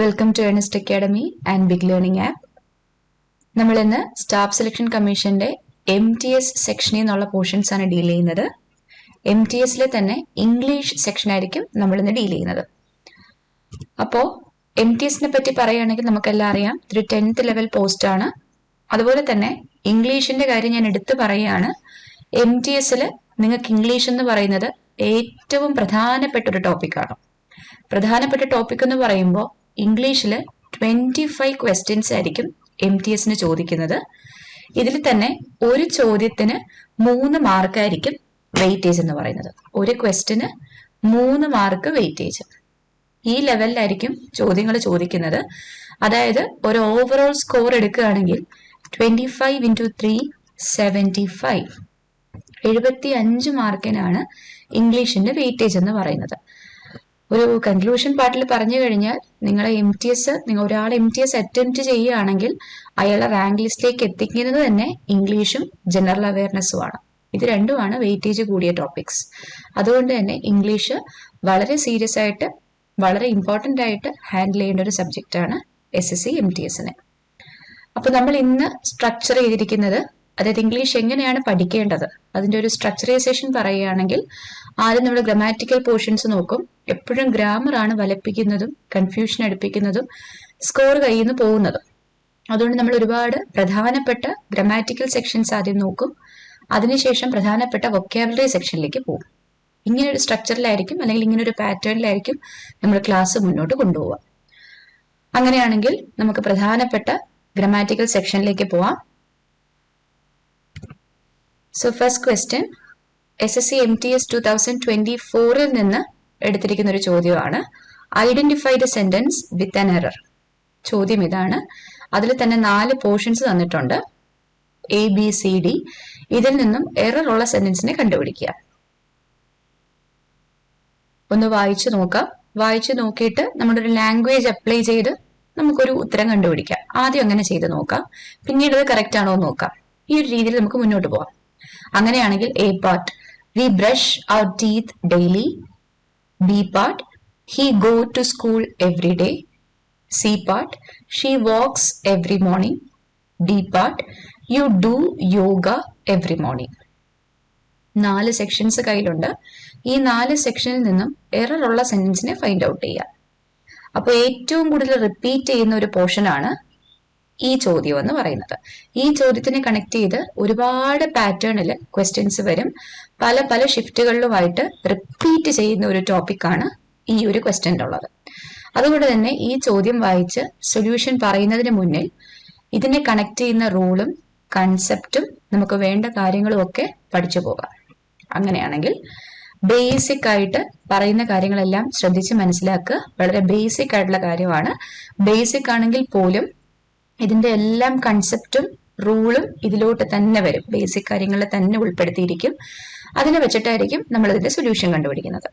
Welcome to Ernest Academy and Big Learning app. നമ്മൾ ഇന്ന് staff selection കമ്മീഷന്റെ MTS സെക്ഷനിൽ നിന്നുള്ള പോർഷൻസ് ആണ് ഡീൽ ചെയ്യുന്നത്. MTSലെ തന്നെ ഇംഗ്ലീഷ് സെക്ഷൻ ആയിരിക്കും നമ്മൾ ഇന്ന് ഡീൽ ചെയ്യുന്നത്. അപ്പോൾ MTSനെ പറ്റി പറയുകയാണെങ്കിൽ നമുക്കെല്ലാം അറിയാം, ഇതൊരു 10th ലെവൽ പോസ്റ്റ് ആണ്. അതുപോലെ തന്നെ ഇംഗ്ലീഷിന്റെ കാര്യം ഞാൻ എടുത്തു പറയുകയാണ്. MTSൽ നിങ്ങൾക്ക് ഇംഗ്ലീഷ് എന്ന് പറയുന്നത് ഏറ്റവും പ്രധാനപ്പെട്ട ഒരു ടോപ്പിക്കാണ്. പ്രധാനപ്പെട്ട ടോപ്പിക് എന്ന് പറയുമ്പോൾ ഇംഗ്ലീഷിൽ 25 ക്വസ്റ്റ്യൻസ് ആയിരിക്കും MTSന് ചോദിക്കുന്നത്. ഇതിൽ തന്നെ ഒരു ചോദ്യത്തിന് 3 മാർക്കായിരിക്കും വെയിറ്റേജ് എന്ന് പറയുന്നത്. ഒരു ക്വസ്റ്റ്യന് 3 മാർക്ക് വെയിറ്റേജ്. ഈ ലെവലിലായിരിക്കും ചോദ്യങ്ങൾ ചോദിക്കുന്നത്. അതായത് ഒരു ഓവറോൾ സ്കോർ എടുക്കുകയാണെങ്കിൽ 25 into 3 75. 75 മാർക്കിനാണ് ഇംഗ്ലീഷിന്റെ വെയിറ്റേജ് എന്ന് പറയുന്നത്. ഒരു കൺക്ലൂഷൻ പാർട്ടിൽ പറഞ്ഞു കഴിഞ്ഞാൽ നിങ്ങളെ ഒരാൾ MTS അറ്റംപ്റ്റ് ചെയ്യുകയാണെങ്കിൽ അയാളെ റാങ്ക് ലിസ്റ്റിലേക്ക് എത്തിക്കുന്നത് തന്നെ ഇംഗ്ലീഷും ജനറൽ അവയർനെസ്സുമാണ്. ഇത് രണ്ടുമാണ് വെയിറ്റേജ് കൂടിയ ടോപ്പിക്സ്. അതുകൊണ്ട് തന്നെ ഇംഗ്ലീഷ് വളരെ സീരിയസ് ആയിട്ട്, വളരെ ഇമ്പോർട്ടൻ്റ് ആയിട്ട് ഹാൻഡിൽ ചെയ്യേണ്ട ഒരു സബ്ജക്റ്റാണ് SSC MTSന്. അപ്പോൾ നമ്മൾ ഇന്ന് സ്ട്രക്ചർ ചെയ്തിരിക്കുന്നത്, അതായത് ഇംഗ്ലീഷ് എങ്ങനെയാണ് പഠിക്കേണ്ടത് അതിന്റെ ഒരു സ്ട്രക്ചറൈസേഷൻ പറയുകയാണെങ്കിൽ, ആദ്യം നമ്മൾ ഗ്രാമാറ്റിക്കൽ പോർഷൻസ് നോക്കും. എപ്പോഴും ഗ്രാമർ ആണ് വലപ്പിക്കുന്നതും കൺഫ്യൂഷൻ അടുപ്പിക്കുന്നതും സ്കോർ കയ്യിൽ നിന്ന് പോകുന്നതും. അതുകൊണ്ട് നമ്മൾ ഒരുപാട് പ്രധാനപ്പെട്ട ഗ്രാമാറ്റിക്കൽ സെക്ഷൻസ് ആദ്യം നോക്കും. അതിനുശേഷം പ്രധാനപ്പെട്ട വൊക്കാബുലറി സെക്ഷനിലേക്ക് പോകും. ഇങ്ങനെ ഒരു സ്ട്രക്ചറിലായിരിക്കും, അല്ലെങ്കിൽ ഇങ്ങനെ ഒരു പാറ്റേണിലായിരിക്കും നമ്മൾ ക്ലാസ് മുന്നോട്ട് കൊണ്ടുപോവുക. അങ്ങനെയാണെങ്കിൽ നമുക്ക് പ്രധാനപ്പെട്ട ഗ്രാമാറ്റിക്കൽ സെക്ഷനിലേക്ക് പോവാം. So first question, SSC MTS 2024 നിന്ന് എടുത്തിരിക്കുന്ന ഒരു ചോദ്യമാണ്. Identify the sentence with an error. ചോദ്യം ഇതാണ്. അതിൽ തന്നെ 4 പോർഷൻസ് തന്നിട്ടുണ്ട്, ABCD. ഇതിൽ നിന്നും എറർ ഉള്ള സെന്റൻസിനെ കണ്ടുപിടിക്കുക. ഒന്ന് വായിച്ചു നോക്കാം. വായിച്ചു നോക്കിയിട്ട് നമ്മുടെ ഒരു ലാംഗ്വേജ് അപ്ലൈ ചെയ്ത് നമുക്കൊരു ഉത്തരം കണ്ടുപിടിക്കാം. ആദ്യം അങ്ങനെ ചെയ്ത് നോക്കാം, പിന്നീട് അത് കറക്റ്റ് ആണോ എന്ന് നോക്കാം. ഈ ഒരു രീതിയിൽ നമുക്ക് മുന്നോട്ട് പോവാം. അങ്ങനെയാണെങ്കിൽ A part, we brush our teeth daily. B part, he go to school every day. C part, she walks every morning. D part, you do yoga every morning. 4 sections കയ്യിലുണ്ട്. ഈ 4 സെക്ഷനിൽ നിന്നും എറർ ഉള്ള സെന്റൻസിനെ ഫൈൻഡ് ഔട്ട് ചെയ്യാം. അപ്പോൾ ഏറ്റവും കൂടുതൽ repeat ചെയ്യുന്ന ഒരു പോർഷൻ ആണ് ഈ ചോദ്യം എന്ന് പറയുന്നത്. ഈ ചോദ്യത്തിനെ കണക്ട് ചെയ്ത് ഒരുപാട് പാറ്റേണിൽ ക്വസ്റ്റ്യൻസ് വരും. പല ഷിഫ്റ്റുകളിലുമായിട്ട് റിപ്പീറ്റ് ചെയ്യുന്ന ഒരു ടോപ്പിക്കാണ് ഈ ഒരു ക്വസ്റ്റ്യൻ്റെ ഉള്ളത്. അതുകൊണ്ട് തന്നെ ഈ ചോദ്യം വായിച്ച് സൊല്യൂഷൻ പറയുന്നതിന് മുന്നിൽ ഇതിനെ കണക്ട് ചെയ്യുന്ന റൂളും കൺസെപ്റ്റും നമുക്ക് വേണ്ട കാര്യങ്ങളും ഒക്കെ പഠിച്ചു പോകാം. അങ്ങനെയാണെങ്കിൽ ബേസിക് ആയിട്ട് പറയുന്ന കാര്യങ്ങളെല്ലാം ശ്രദ്ധിച്ച് മനസ്സിലാക്കുക. വളരെ ബേസിക് ആയിട്ടുള്ള കാര്യമാണ്. ബേസിക് ആണെങ്കിൽ പോലും ഇതിന്റെ എല്ലാം കൺസെപ്റ്റും റൂളും ഇതിലോട്ട് തന്നെ വരും. ബേസിക് കാര്യങ്ങളിൽ തന്നെ ഉൾപ്പെടുത്തിയിരിക്കും. അതിനെ വെച്ചിട്ടായിരിക്കും നമ്മൾ ഇതിന്റെ സൊല്യൂഷൻ കണ്ടുപിടിക്കുന്നത്.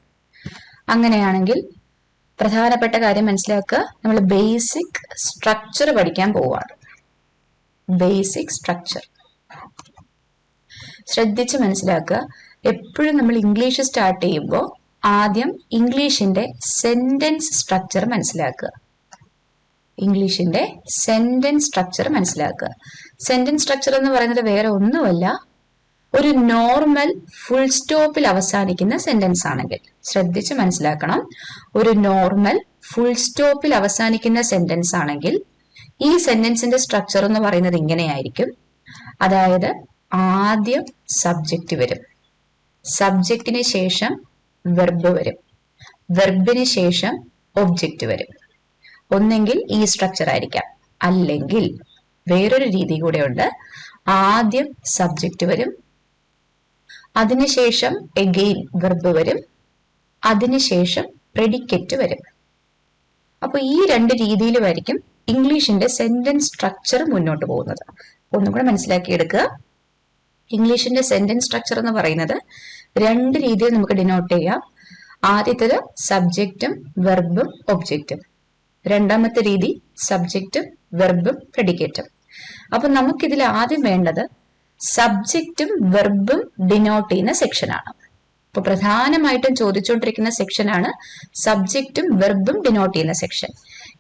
അങ്ങനെയാണെങ്കിൽ പ്രധാനപ്പെട്ട കാര്യം മനസ്സിലാക്കുക, നമ്മൾ ബേസിക് സ്ട്രക്ചർ പഠിക്കാൻ പോവുകയാണ്. ബേസിക് സ്ട്രക്ചർ ശ്രദ്ധിച്ച് മനസ്സിലാക്കുക. എപ്പോഴും നമ്മൾ ഇംഗ്ലീഷ് സ്റ്റാർട്ട് ചെയ്യുമ്പോൾ ആദ്യം ഇംഗ്ലീഷിന്റെ സെന്റൻസ് സ്ട്രക്ചർ മനസ്സിലാക്കുക. ഇംഗ്ലീഷിന്റെ സെന്റൻസ് സ്ട്രക്ചർ മനസ്സിലാക്കുക. സെന്റൻസ് സ്ട്രക്ചർ എന്ന് പറയുന്നത് വേറെ ഒന്നുമല്ല, ഒരു നോർമൽ ഫുൾ സ്റ്റോപ്പിൽ അവസാനിക്കുന്ന സെന്റൻസ് ആണെങ്കിൽ ശ്രദ്ധിച്ച് മനസ്സിലാക്കണം. ഒരു നോർമൽ ഫുൾ സ്റ്റോപ്പിൽ അവസാനിക്കുന്ന സെന്റൻസ് ആണെങ്കിൽ ഈ സെന്റൻസിന്റെ സ്ട്രക്ചർ എന്ന് പറയുന്നത് ഇങ്ങനെയായിരിക്കും. അതായത് ആദ്യം സബ്ജക്റ്റ് വരും, സബ്ജക്റ്റിന് ശേഷം വെർബ് വരും, വെർബിന് ശേഷം ഒബ്ജക്റ്റ് വരും. ഒന്നെങ്കിൽ ഈ സ്ട്രക്ചർ ആയിരിക്കാം, അല്ലെങ്കിൽ വേറൊരു രീതി കൂടെ ഉണ്ട്. ആദ്യം സബ്ജക്റ്റ് വരും, അതിനുശേഷം എഗെയിൻ വെർബ് വരും, അതിനുശേഷം പ്രെഡിക്കേറ്റ് വരും. അപ്പൊ ഈ 2 രീതിയിലുമായിരിക്കും ഇംഗ്ലീഷിന്റെ സെന്റൻസ് സ്ട്രക്ചർ മുന്നോട്ട് പോകുന്നത്. ഒന്നും കൂടെ മനസ്സിലാക്കിയെടുക്കുക. ഇംഗ്ലീഷിന്റെ സെന്റൻസ് സ്ട്രക്ചർ എന്ന് പറയുന്നത് 2 രീതിയിൽ നമുക്ക് ഡിനോട്ട് ചെയ്യാം. ആദ്യത്തേത് സബ്ജക്റ്റും വെർബും ഒബ്ജക്റ്റും. രണ്ടാമത്തെ രീതി സബ്ജക്റ്റും വെർബും പ്രെഡിക്കേറ്റും. അപ്പൊ നമുക്കിതിൽ ആദ്യം വേണ്ടത് സബ്ജക്റ്റും വെർബും ഡിനോട്ട് ചെയ്യുന്ന സെക്ഷനാണ്. അപ്പൊ പ്രധാനമായിട്ടും ചോദിച്ചുകൊണ്ടിരിക്കുന്ന സെക്ഷനാണ് സബ്ജക്റ്റും വെർബും ഡിനോട്ട് ചെയ്യുന്ന സെക്ഷൻ.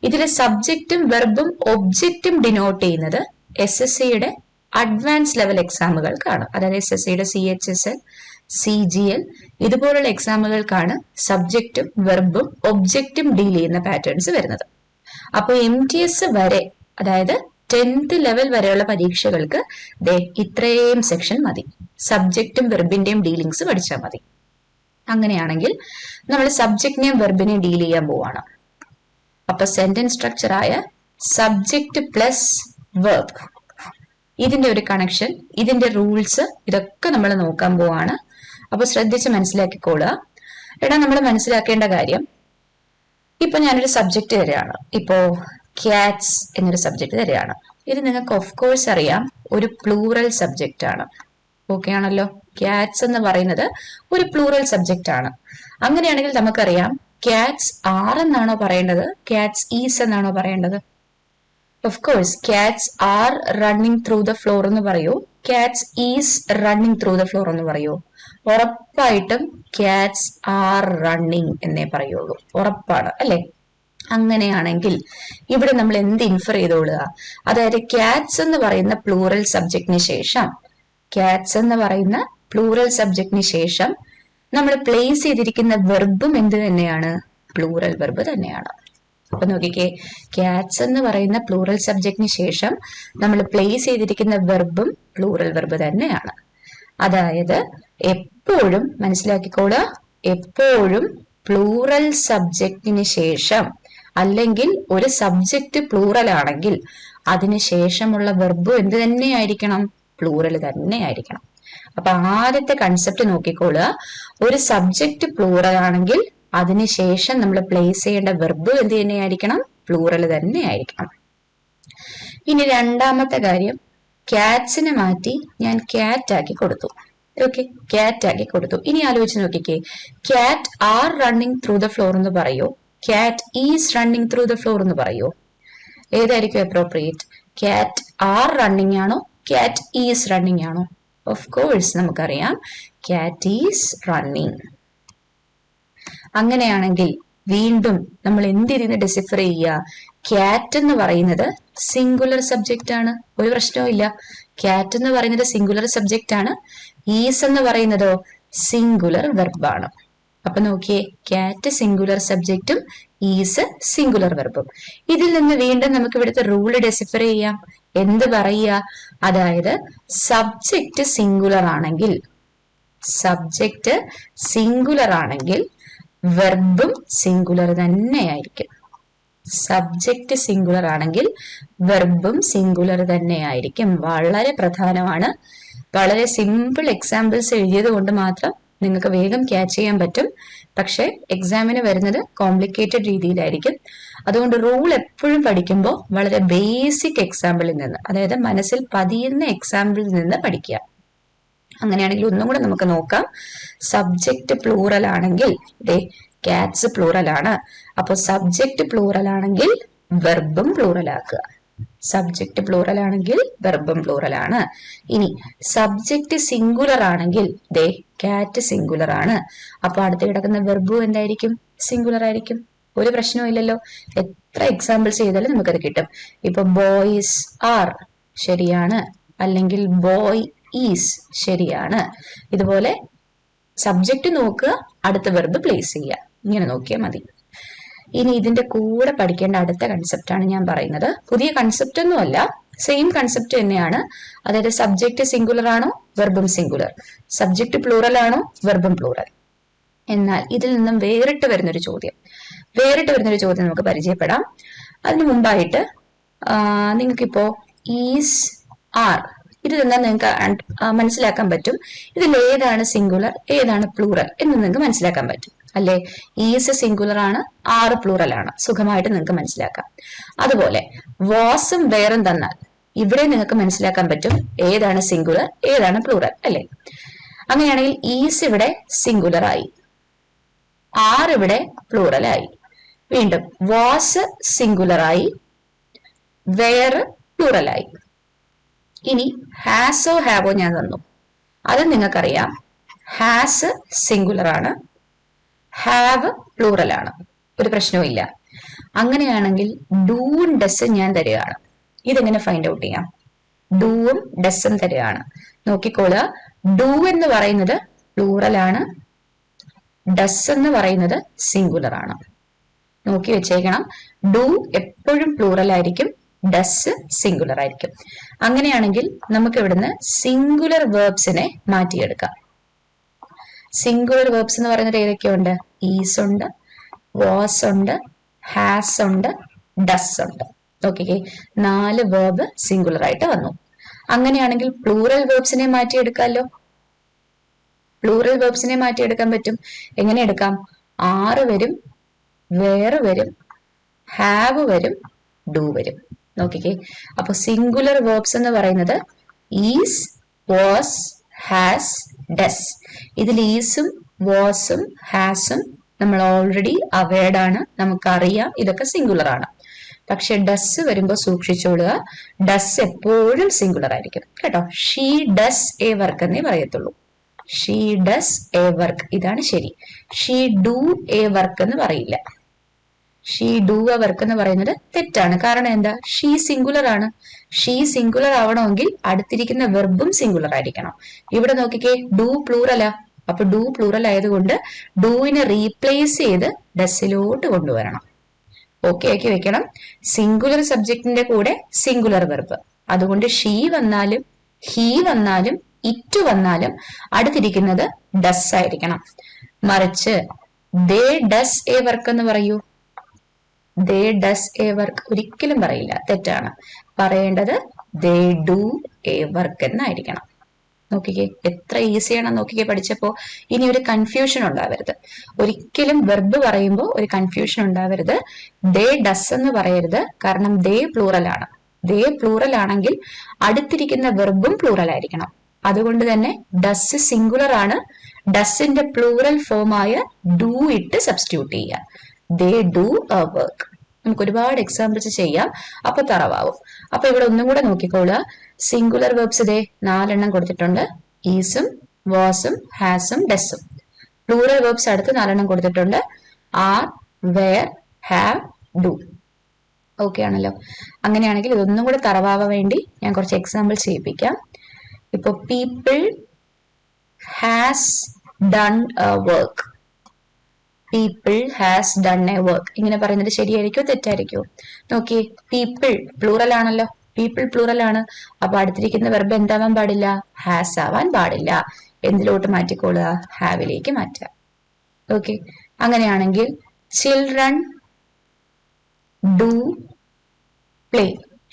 ഇതിലെ സബ്ജക്റ്റും വെർബും ഒബ്ജക്റ്റും ഡിനോട്ട് ചെയ്യുന്നത് SSCയുടെ അഡ്വാൻസ് ലെവൽ എക്സാമുകൾക്കാണ്. അതായത് SSCയുടെ CHSL, CGL ഇതുപോലുള്ള എക്സാമുകൾക്കാണ് സബ്ജക്റ്റും വെർബും ഒബ്ജക്റ്റും ഡീൽ ചെയ്യുന്ന പാറ്റേൺസ് വരുന്നത്. അപ്പോൾ MTS വരെ, അതായത് 10th ലെവൽ വരെയുള്ള പരീക്ഷകൾക്ക് ഇത്രയും സെക്ഷൻ മതി. സബ്ജക്റ്റും വെർബിന്റെയും ഡീലിങ്സ് പഠിച്ചാൽ മതി. അങ്ങനെയാണെങ്കിൽ നമ്മൾ സബ്ജക്റ്റിനെയും വെർബിനെയും ഡീൽ ചെയ്യാൻ പോവാണ്. അപ്പൊ സെന്റൻസ് സ്ട്രക്ചർ ആയ സബ്ജക്റ്റ് പ്ലസ് വെർബ്, ഇതിന്റെ ഒരു കണക്ഷൻ, ഇതിന്റെ റൂൾസ്, ഇതൊക്കെ നമ്മൾ നോക്കാൻ പോവാണ്. അപ്പൊ ശ്രദ്ധിച്ച് മനസ്സിലാക്കിക്കോളുക. എടാ, നമ്മൾ മനസ്സിലാക്കേണ്ട കാര്യം, ഇപ്പൊ ഞാനൊരു സബ്ജക്റ്റ് തരികയാണ്. ഇപ്പോ ക്യാറ്റ്സ് എന്നൊരു സബ്ജക്റ്റ് തരികയാണ്. ഇത് നിങ്ങൾക്ക് ഓഫ് കോഴ്സ് അറിയാം, ഒരു പ്ലൂറൽ സബ്ജക്റ്റ് ആണ്. ഓക്കെ ആണല്ലോ? ക്യാറ്റ്സ് എന്ന് പറയുന്നത് ഒരു പ്ലൂറൽ സബ്ജക്റ്റ് ആണ്. അങ്ങനെയാണെങ്കിൽ നമുക്കറിയാം, ക്യാറ്റ്സ് ആർ എന്നാണോ പറയേണ്ടത്, ക്യാറ്റ്സ് ഈസ് എന്നാണോ പറയേണ്ടത്? Of course cats are running through the floor എന്ന് പറയൂ, cats is running through the floor എന്ന് പറയൂ? ഉറപ്പായിട്ടും ക്യാറ്റ്സ് ആർ റണ്ണിങ് എന്നേ പറയുള്ളൂ. ഉറപ്പാണ് അല്ലെ? അങ്ങനെയാണെങ്കിൽ ഇവിടെ നമ്മൾ എന്ത് ഇൻഫർ ചെയ്തോളുക? അതായത് ക്യാറ്റ്സ് എന്ന് പറയുന്ന പ്ലൂറൽ സബ്ജക്റ്റിന് ശേഷം, ക്യാറ്റ്സ് എന്ന് പറയുന്ന പ്ലൂറൽ സബ്ജക്റ്റിന് ശേഷം നമ്മൾ പ്ലേസ് ചെയ്തിരിക്കുന്ന വെർബും എന്ത് തന്നെയാണ്? പ്ലൂറൽ വെർബ് തന്നെയാണ്. അപ്പൊ നോക്കിക്കേ, ക്യാറ്റ്സ് എന്ന് പറയുന്ന പ്ലൂറൽ സബ്ജക്റ്റിന് ശേഷം നമ്മൾ പ്ലേസ് ചെയ്തിരിക്കുന്ന വെർബും പ്ലൂറൽ വെർബ് തന്നെയാണ്. അതായത് എപ്പോഴും മനസ്സിലാക്കിക്കോളുക, എപ്പോഴും പ്ലൂറൽ സബ്ജക്റ്റിന് ശേഷം, അല്ലെങ്കിൽ ഒരു സബ്ജക്റ്റ് പ്ലൂറൽ ആണെങ്കിൽ അതിന് ശേഷമുള്ള വെർബ് എന്ത് തന്നെയായിരിക്കണം? പ്ലൂറൽ തന്നെയായിരിക്കണം. അപ്പൊ ആദ്യത്തെ കൺസെപ്റ്റ് നോക്കിക്കോളുക, ഒരു സബ്ജക്റ്റ് പ്ലൂറൽ ആണെങ്കിൽ അതിനുശേഷം നമ്മൾ പ്ലേസ് ചെയ്യേണ്ട വെർബ് എന്ത് തന്നെയായിരിക്കണം? പ്ലൂറൽ തന്നെയായിരിക്കണം. ഇനി രണ്ടാമത്തെ കാര്യം, ക്യാറ്റ്സിനെ മാറ്റി ഞാൻ ക്യാറ്റ് ആക്കി കൊടുത്തു. ഓക്കെ, ക്യാറ്റ് ആക്കി കൊടുത്തു. ഇനി ആലോചിച്ച് നോക്കിക്കേ, cat are running through the floor എന്ന് പറയോ, cat is running through the floor എന്ന് പറയോ? ഏതായിരിക്കും അപ്രോപ്രിയേറ്റ്? ക്യാറ്റ് ആർ റണ്ണിങ് ആണോ, ക്യാറ്റ് ഈസ് റണ്ണിങ് ആണോ? ഓഫ് കോഴ്സ് നമുക്കറിയാം ക്യാറ്റ് ഈസ് റണ്ണിങ്. അങ്ങനെയാണെങ്കിൽ വീണ്ടും നമ്മൾ എന്തിരുന്ന് ഡിസിഫർ ചെയ്യുക? ക്യാറ്റ് എന്ന് പറയുന്നത് സിംഗുലർ സബ്ജക്റ്റ് ആണ്, ഒരു പ്രശ്നവും ഇല്ല. ക്യാറ്റ് എന്ന് പറയുന്നത് സിംഗുലർ സബ്ജക്റ്റ് ആണ്. ഈസ് എന്ന് പറയുന്നതോ സിംഗുലർ വെർബാണ്. അപ്പൊ നോക്കിയേ, ക്യാറ്റ് സിംഗുലർ സബ്ജക്റ്റും ഈസ് സിംഗുലർ വെർബും. ഇതിൽ നിന്ന് വീണ്ടും നമുക്ക് ഇവിടുത്തെ റൂള് ഡെസിഫർ ചെയ്യാം. എന്ത് പറയുക? അതായത് സബ്ജക്റ്റ് സിംഗുലർ ആണെങ്കിൽ, സബ്ജക്റ്റ് സിംഗുലർ ആണെങ്കിൽ വെർബും സിംഗുലർ തന്നെയായിരിക്കും. സബ്ജക്റ്റ് സിംഗുലർ ആണെങ്കിൽ വെർബും സിംഗുലർ തന്നെയായിരിക്കും. വളരെ പ്രധാനമാണ്. വളരെ സിമ്പിൾ എക്സാമ്പിൾസ് എഴുതിയത് കൊണ്ട് മാത്രം നിങ്ങൾക്ക് വേഗം ക്യാച്ച് ചെയ്യാൻ പറ്റും. പക്ഷെ എക്സാമിന് വരുന്നത് കോംപ്ലിക്കേറ്റഡ് രീതിയിലായിരിക്കും. അതുകൊണ്ട് റൂൾ എപ്പോഴും പഠിക്കുമ്പോൾ വളരെ ബേസിക് എക്സാമ്പിളിൽ നിന്ന്, അതായത് മനസ്സിൽ പതിയുന്ന എക്സാമ്പിളിൽ നിന്ന് പഠിക്കുക. അങ്ങനെയാണെങ്കിൽ ഒന്നും കൂടെ നമുക്ക് നോക്കാം. സബ്ജക്റ്റ് പ്ലൂറൽ ആണെങ്കിൽ ക്യാറ്റ്സ് പ്ലൂറൽ ആണ്. അപ്പൊ സബ്ജക്റ്റ് പ്ലൂറൽ ആണെങ്കിൽ വെർബും പ്ലൂറൽ ആക്കുക. സബ്ജക്റ്റ് പ്ലൂറൽ ആണെങ്കിൽ വെർബും പ്ലൂറൽ ആണ്. ഇനി സബ്ജക്റ്റ് സിംഗുലർ ആണെങ്കിൽ ക്യാറ്റ് സിംഗുലർ ആണ്. അപ്പൊ അടുത്ത് കിടക്കുന്ന വെർബും എന്തായിരിക്കും? സിംഗുലർ ആയിരിക്കും. ഒരു പ്രശ്നവും ഇല്ലല്ലോ. എത്ര എക്സാമ്പിൾസ് ചെയ്താലും നമുക്കത് കിട്ടും. ഇപ്പൊ ബോയ്സ് ആർ ശരിയാണ്, അല്ലെങ്കിൽ ബോയ് ഈസ് ശരിയാണ്. ഇതുപോലെ സബ്ജക്റ്റ് നോക്കുക, അടുത്ത വെർബ് പ്ലേസ് ചെയ്യുക. ഇങ്ങനെ നോക്കിയാൽ മതി. ഇനി ഇതിന്റെ കൂടെ പഠിക്കേണ്ട അടുത്ത കൺസെപ്റ്റ് ആണ് ഞാൻ പറയുന്നത്. പുതിയ കൺസെപ്റ്റ് ഒന്നും അല്ല, സെയിം കൺസെപ്റ്റ് തന്നെയാണ്. അതായത് സബ്ജക്റ്റ് സിംഗുലർ ആണോ, വെർബും സിംഗുലർ. സബ്ജക്റ്റ് പ്ലൂറൽ ആണോ, വെർബും പ്ലൂറൽ. എന്നാൽ ഇതിൽ നിന്നും വേറിട്ട് വരുന്നൊരു ചോദ്യം നമുക്ക് പരിചയപ്പെടാം. അതിനു മുമ്പായിട്ട് നിങ്ങൾക്കിപ്പോ ഈസ് ആർ ഇത് തന്നാൽ നിങ്ങൾക്ക് മനസ്സിലാക്കാൻ പറ്റും ഇതിൽ ഏതാണ് സിംഗുലർ ഏതാണ് പ്ലൂറൽ എന്ന് നിങ്ങൾക്ക് മനസ്സിലാക്കാൻ പറ്റും അല്ലേ. ഈസ് സിംഗുലർ ആണ്, ആർ പ്ലൂറൽ ആണ്. സുഖമായിട്ട് നിങ്ങൾക്ക് മനസ്സിലാക്കാം. അതുപോലെ വാസും വേറും തന്നാൽ ഇവിടെ നിങ്ങൾക്ക് മനസ്സിലാക്കാൻ പറ്റും ഏതാണ് സിംഗുലർ ഏതാണ് പ്ലൂറൽ അല്ലേ. അങ്ങനെയാണെങ്കിൽ ഈസ് ഇവിടെ സിംഗുലർ ആയി, ആർ ഇവിടെ പ്ലൂറൽ ആയി. വീണ്ടും വാസ് സിംഗുലർ ആയി, വേർ പ്ലൂറൽ ആയി. ഇനി ഹാസോ ഹാവോ ഞാൻ തന്നു, അത് നിങ്ങൾക്കറിയാം. ഹാസ് സിംഗുലർ ആണ്, ഹാവ് പ്ലൂറൽ ആണ്, ഒരു പ്രശ്നവും ഇല്ല. അങ്ങനെയാണെങ്കിൽ ഡൂവും ഡസും ഞാൻ തരികയാണ്. ഇതെങ്ങനെ ഫൈൻഡ് ഔട്ട് ചെയ്യാം? ഡൂവും ഡസും തരികയാണ്. നോക്കിക്കോളുക, ഡൂ എന്ന് പറയുന്നത് പ്ലൂറൽ ആണ്, ഡസ് എന്ന് പറയുന്നത് സിംഗുലർ ആണ്. നോക്കി വെച്ചേക്കണം, ഡു എപ്പോഴും പ്ലൂറൽ ആയിരിക്കും, ഡസ് സിംഗുലർ ആയിരിക്കും. അങ്ങനെയാണെങ്കിൽ നമുക്ക് ഇവിടുന്ന് സിംഗുലർ വേർബ്സിനെ മാറ്റിയെടുക്കാം. സിംഗുലർ വേർബ്സ് എന്ന് പറയുന്നത് ഏതൊക്കെയുണ്ട്? ഈസ് ഉണ്ട്, വാസ് ഉണ്ട്, ഹാസ് ഉണ്ട്, ഡസ് ഉണ്ട്. ഓക്കെ, 4 വേർബ് സിംഗുലർ ആയിട്ട് വന്നു. അങ്ങനെയാണെങ്കിൽ പ്ലൂറൽ വേർബ്സിനെ മാറ്റിയെടുക്കാമല്ലോ. പ്ലൂറൽ വേർബ്സിനെ മാറ്റിയെടുക്കാൻ പറ്റും. എങ്ങനെ എടുക്കാം? ആറ് വരും, വേറെ വരും, ഹാവ് വരും, ഡു വരും. നോക്കിക്കേ, അപ്പൊ സിംഗുലർ വേർബ്സ് എന്ന് പറയുന്നത് ഈസ്, വാസ്, ഹാസ്, ഡസ്. ഇതിൽ ഈസും വാസും ഹാസും നമ്മൾ ഓൾറെഡി അവെയർഡ് ആണ്, നമുക്കറിയാം ഇതൊക്കെ സിംഗുലർ ആണ്. പക്ഷെ ഡസ് വരുമ്പോൾ സൂക്ഷിച്ചോളുക, ഡസ് എപ്പോഴും സിംഗുലർ ആയിരിക്കും കേട്ടോ. ഷീ ഡസ് എ വർക്ക് എന്നേ പറയത്തുള്ളൂ. ഷീ ഡസ് എ വർക്ക്, ഇതാണ് ശരി. ഷീ ഡു എ വർക്ക് എന്ന് പറയില്ല. ഷീ ഡു എ വർക്ക് എന്ന് പറയുന്നത് തെറ്റാണ്. കാരണം എന്താ? ഷീ സിംഗുലർ ആണ്. ഷീ സിംഗുലർ ആവണമെങ്കിൽ അടുത്തിരിക്കുന്ന വെർബും സിംഗുലർ ആയിരിക്കണം. ഇവിടെ നോക്കിക്കേ, ഡു പ്ലൂറലാ. അപ്പൊ ഡു പ്ലൂറൽ ആയതുകൊണ്ട് ഡൂവിനെ റീപ്ലേസ് ചെയ്ത് ഡസിലോട്ട് കൊണ്ടുവരണം. ഓക്കെ ആക്കി വെക്കണം. സിംഗുലർ സബ്ജക്റ്റിന്റെ കൂടെ സിംഗുലർ വെർബ്. അതുകൊണ്ട് ഷീ വന്നാലും ഹീ വന്നാലും ഇറ്റ് വന്നാലും അടുത്തിരിക്കുന്നത് ഡസ് ആയിരിക്കണം. മറിച്ച് ദേ ഡസ് എ വർക്ക് എന്ന് പറയൂ. ദേ ഡസ് എ വർക്ക് ഒരിക്കലും പറയില്ല, തെറ്റാണ്. പറയേണ്ടത് ദേ ഡു എ വർക്ക് എന്നായിരിക്കണം. നോക്കിക്കേ, എത്ര ഈസിയാണെന്ന് നോക്കിക്കേ പഠിച്ചപ്പോ. ഇനി ഒരു കൺഫ്യൂഷൻ ഉണ്ടാവരുത്. ഒരിക്കലും വെർബ് പറയുമ്പോൾ ഒരു കൺഫ്യൂഷൻ ഉണ്ടാവരുത്. ദേ ഡസ് എന്ന് പറയരുത്, കാരണം ദേ പ്ലൂറൽ ആണ്. ദേ പ്ലൂറൽ ആണെങ്കിൽ അടുത്തിരിക്കുന്ന വെർബും പ്ലൂറൽ ആയിരിക്കണം. അതുകൊണ്ട് തന്നെ ഡസ് സിംഗുലർ ആണ്. ഡസിന്റെ പ്ലൂറൽ ഫോമായ ഡു ഇട്ട് സബ്സ്റ്റിറ്റ്യൂട്ട് ചെയ്യുക. They do A work. നമുക്ക് ഒരുപാട് എക്സാമ്പിൾസ് ചെയ്യാം, അപ്പൊ തറവാവും. അപ്പൊ ഇവിടെ ഒന്നും കൂടെ നോക്കിക്കോളുക. സിംഗുലർ വെർബ്സ് ഇതേ 4 എണ്ണം കൊടുത്തിട്ടുണ്ട്. ഈസും വാസും ഹാസും ഡസും. പ്ലൂറൽ വെർബ്സ് അടുത്ത് 4 എണ്ണം കൊടുത്തിട്ടുണ്ട്. Are, were, have, do. Okay ആണല്ലോ. അങ്ങനെയാണെങ്കിൽ ഇതൊന്നും കൂടെ തറവാവാൻ വേണ്ടി ഞാൻ കുറച്ച് എക്സാമ്പിൾ ചെയ്യിപ്പിക്കാം. ഇപ്പൊ people has done A work. People has done A work ഇങ്ങനെ പറയുന്നത് ശരിയായിരിക്കോ തെറ്റായിരിക്കോ? നോക്കിയേ, പീപ്പിൾ പ്ലൂറൽ ആണല്ലോ. പീപ്പിൾ പ്ലൂറൽ ആണ്. അപ്പൊ അടുത്തിരിക്കുന്ന വെർബ് എന്താവാൻ പാടില്ല? ഹാസ് ആവാൻ പാടില്ല. എന്തിലോട്ട് മാറ്റിക്കോളുക? ഹാവിലേക്ക് മാറ്റുക. ഓക്കെ, അങ്ങനെയാണെങ്കിൽ ചിൽഡ്രൻ ഡു പ്ലേ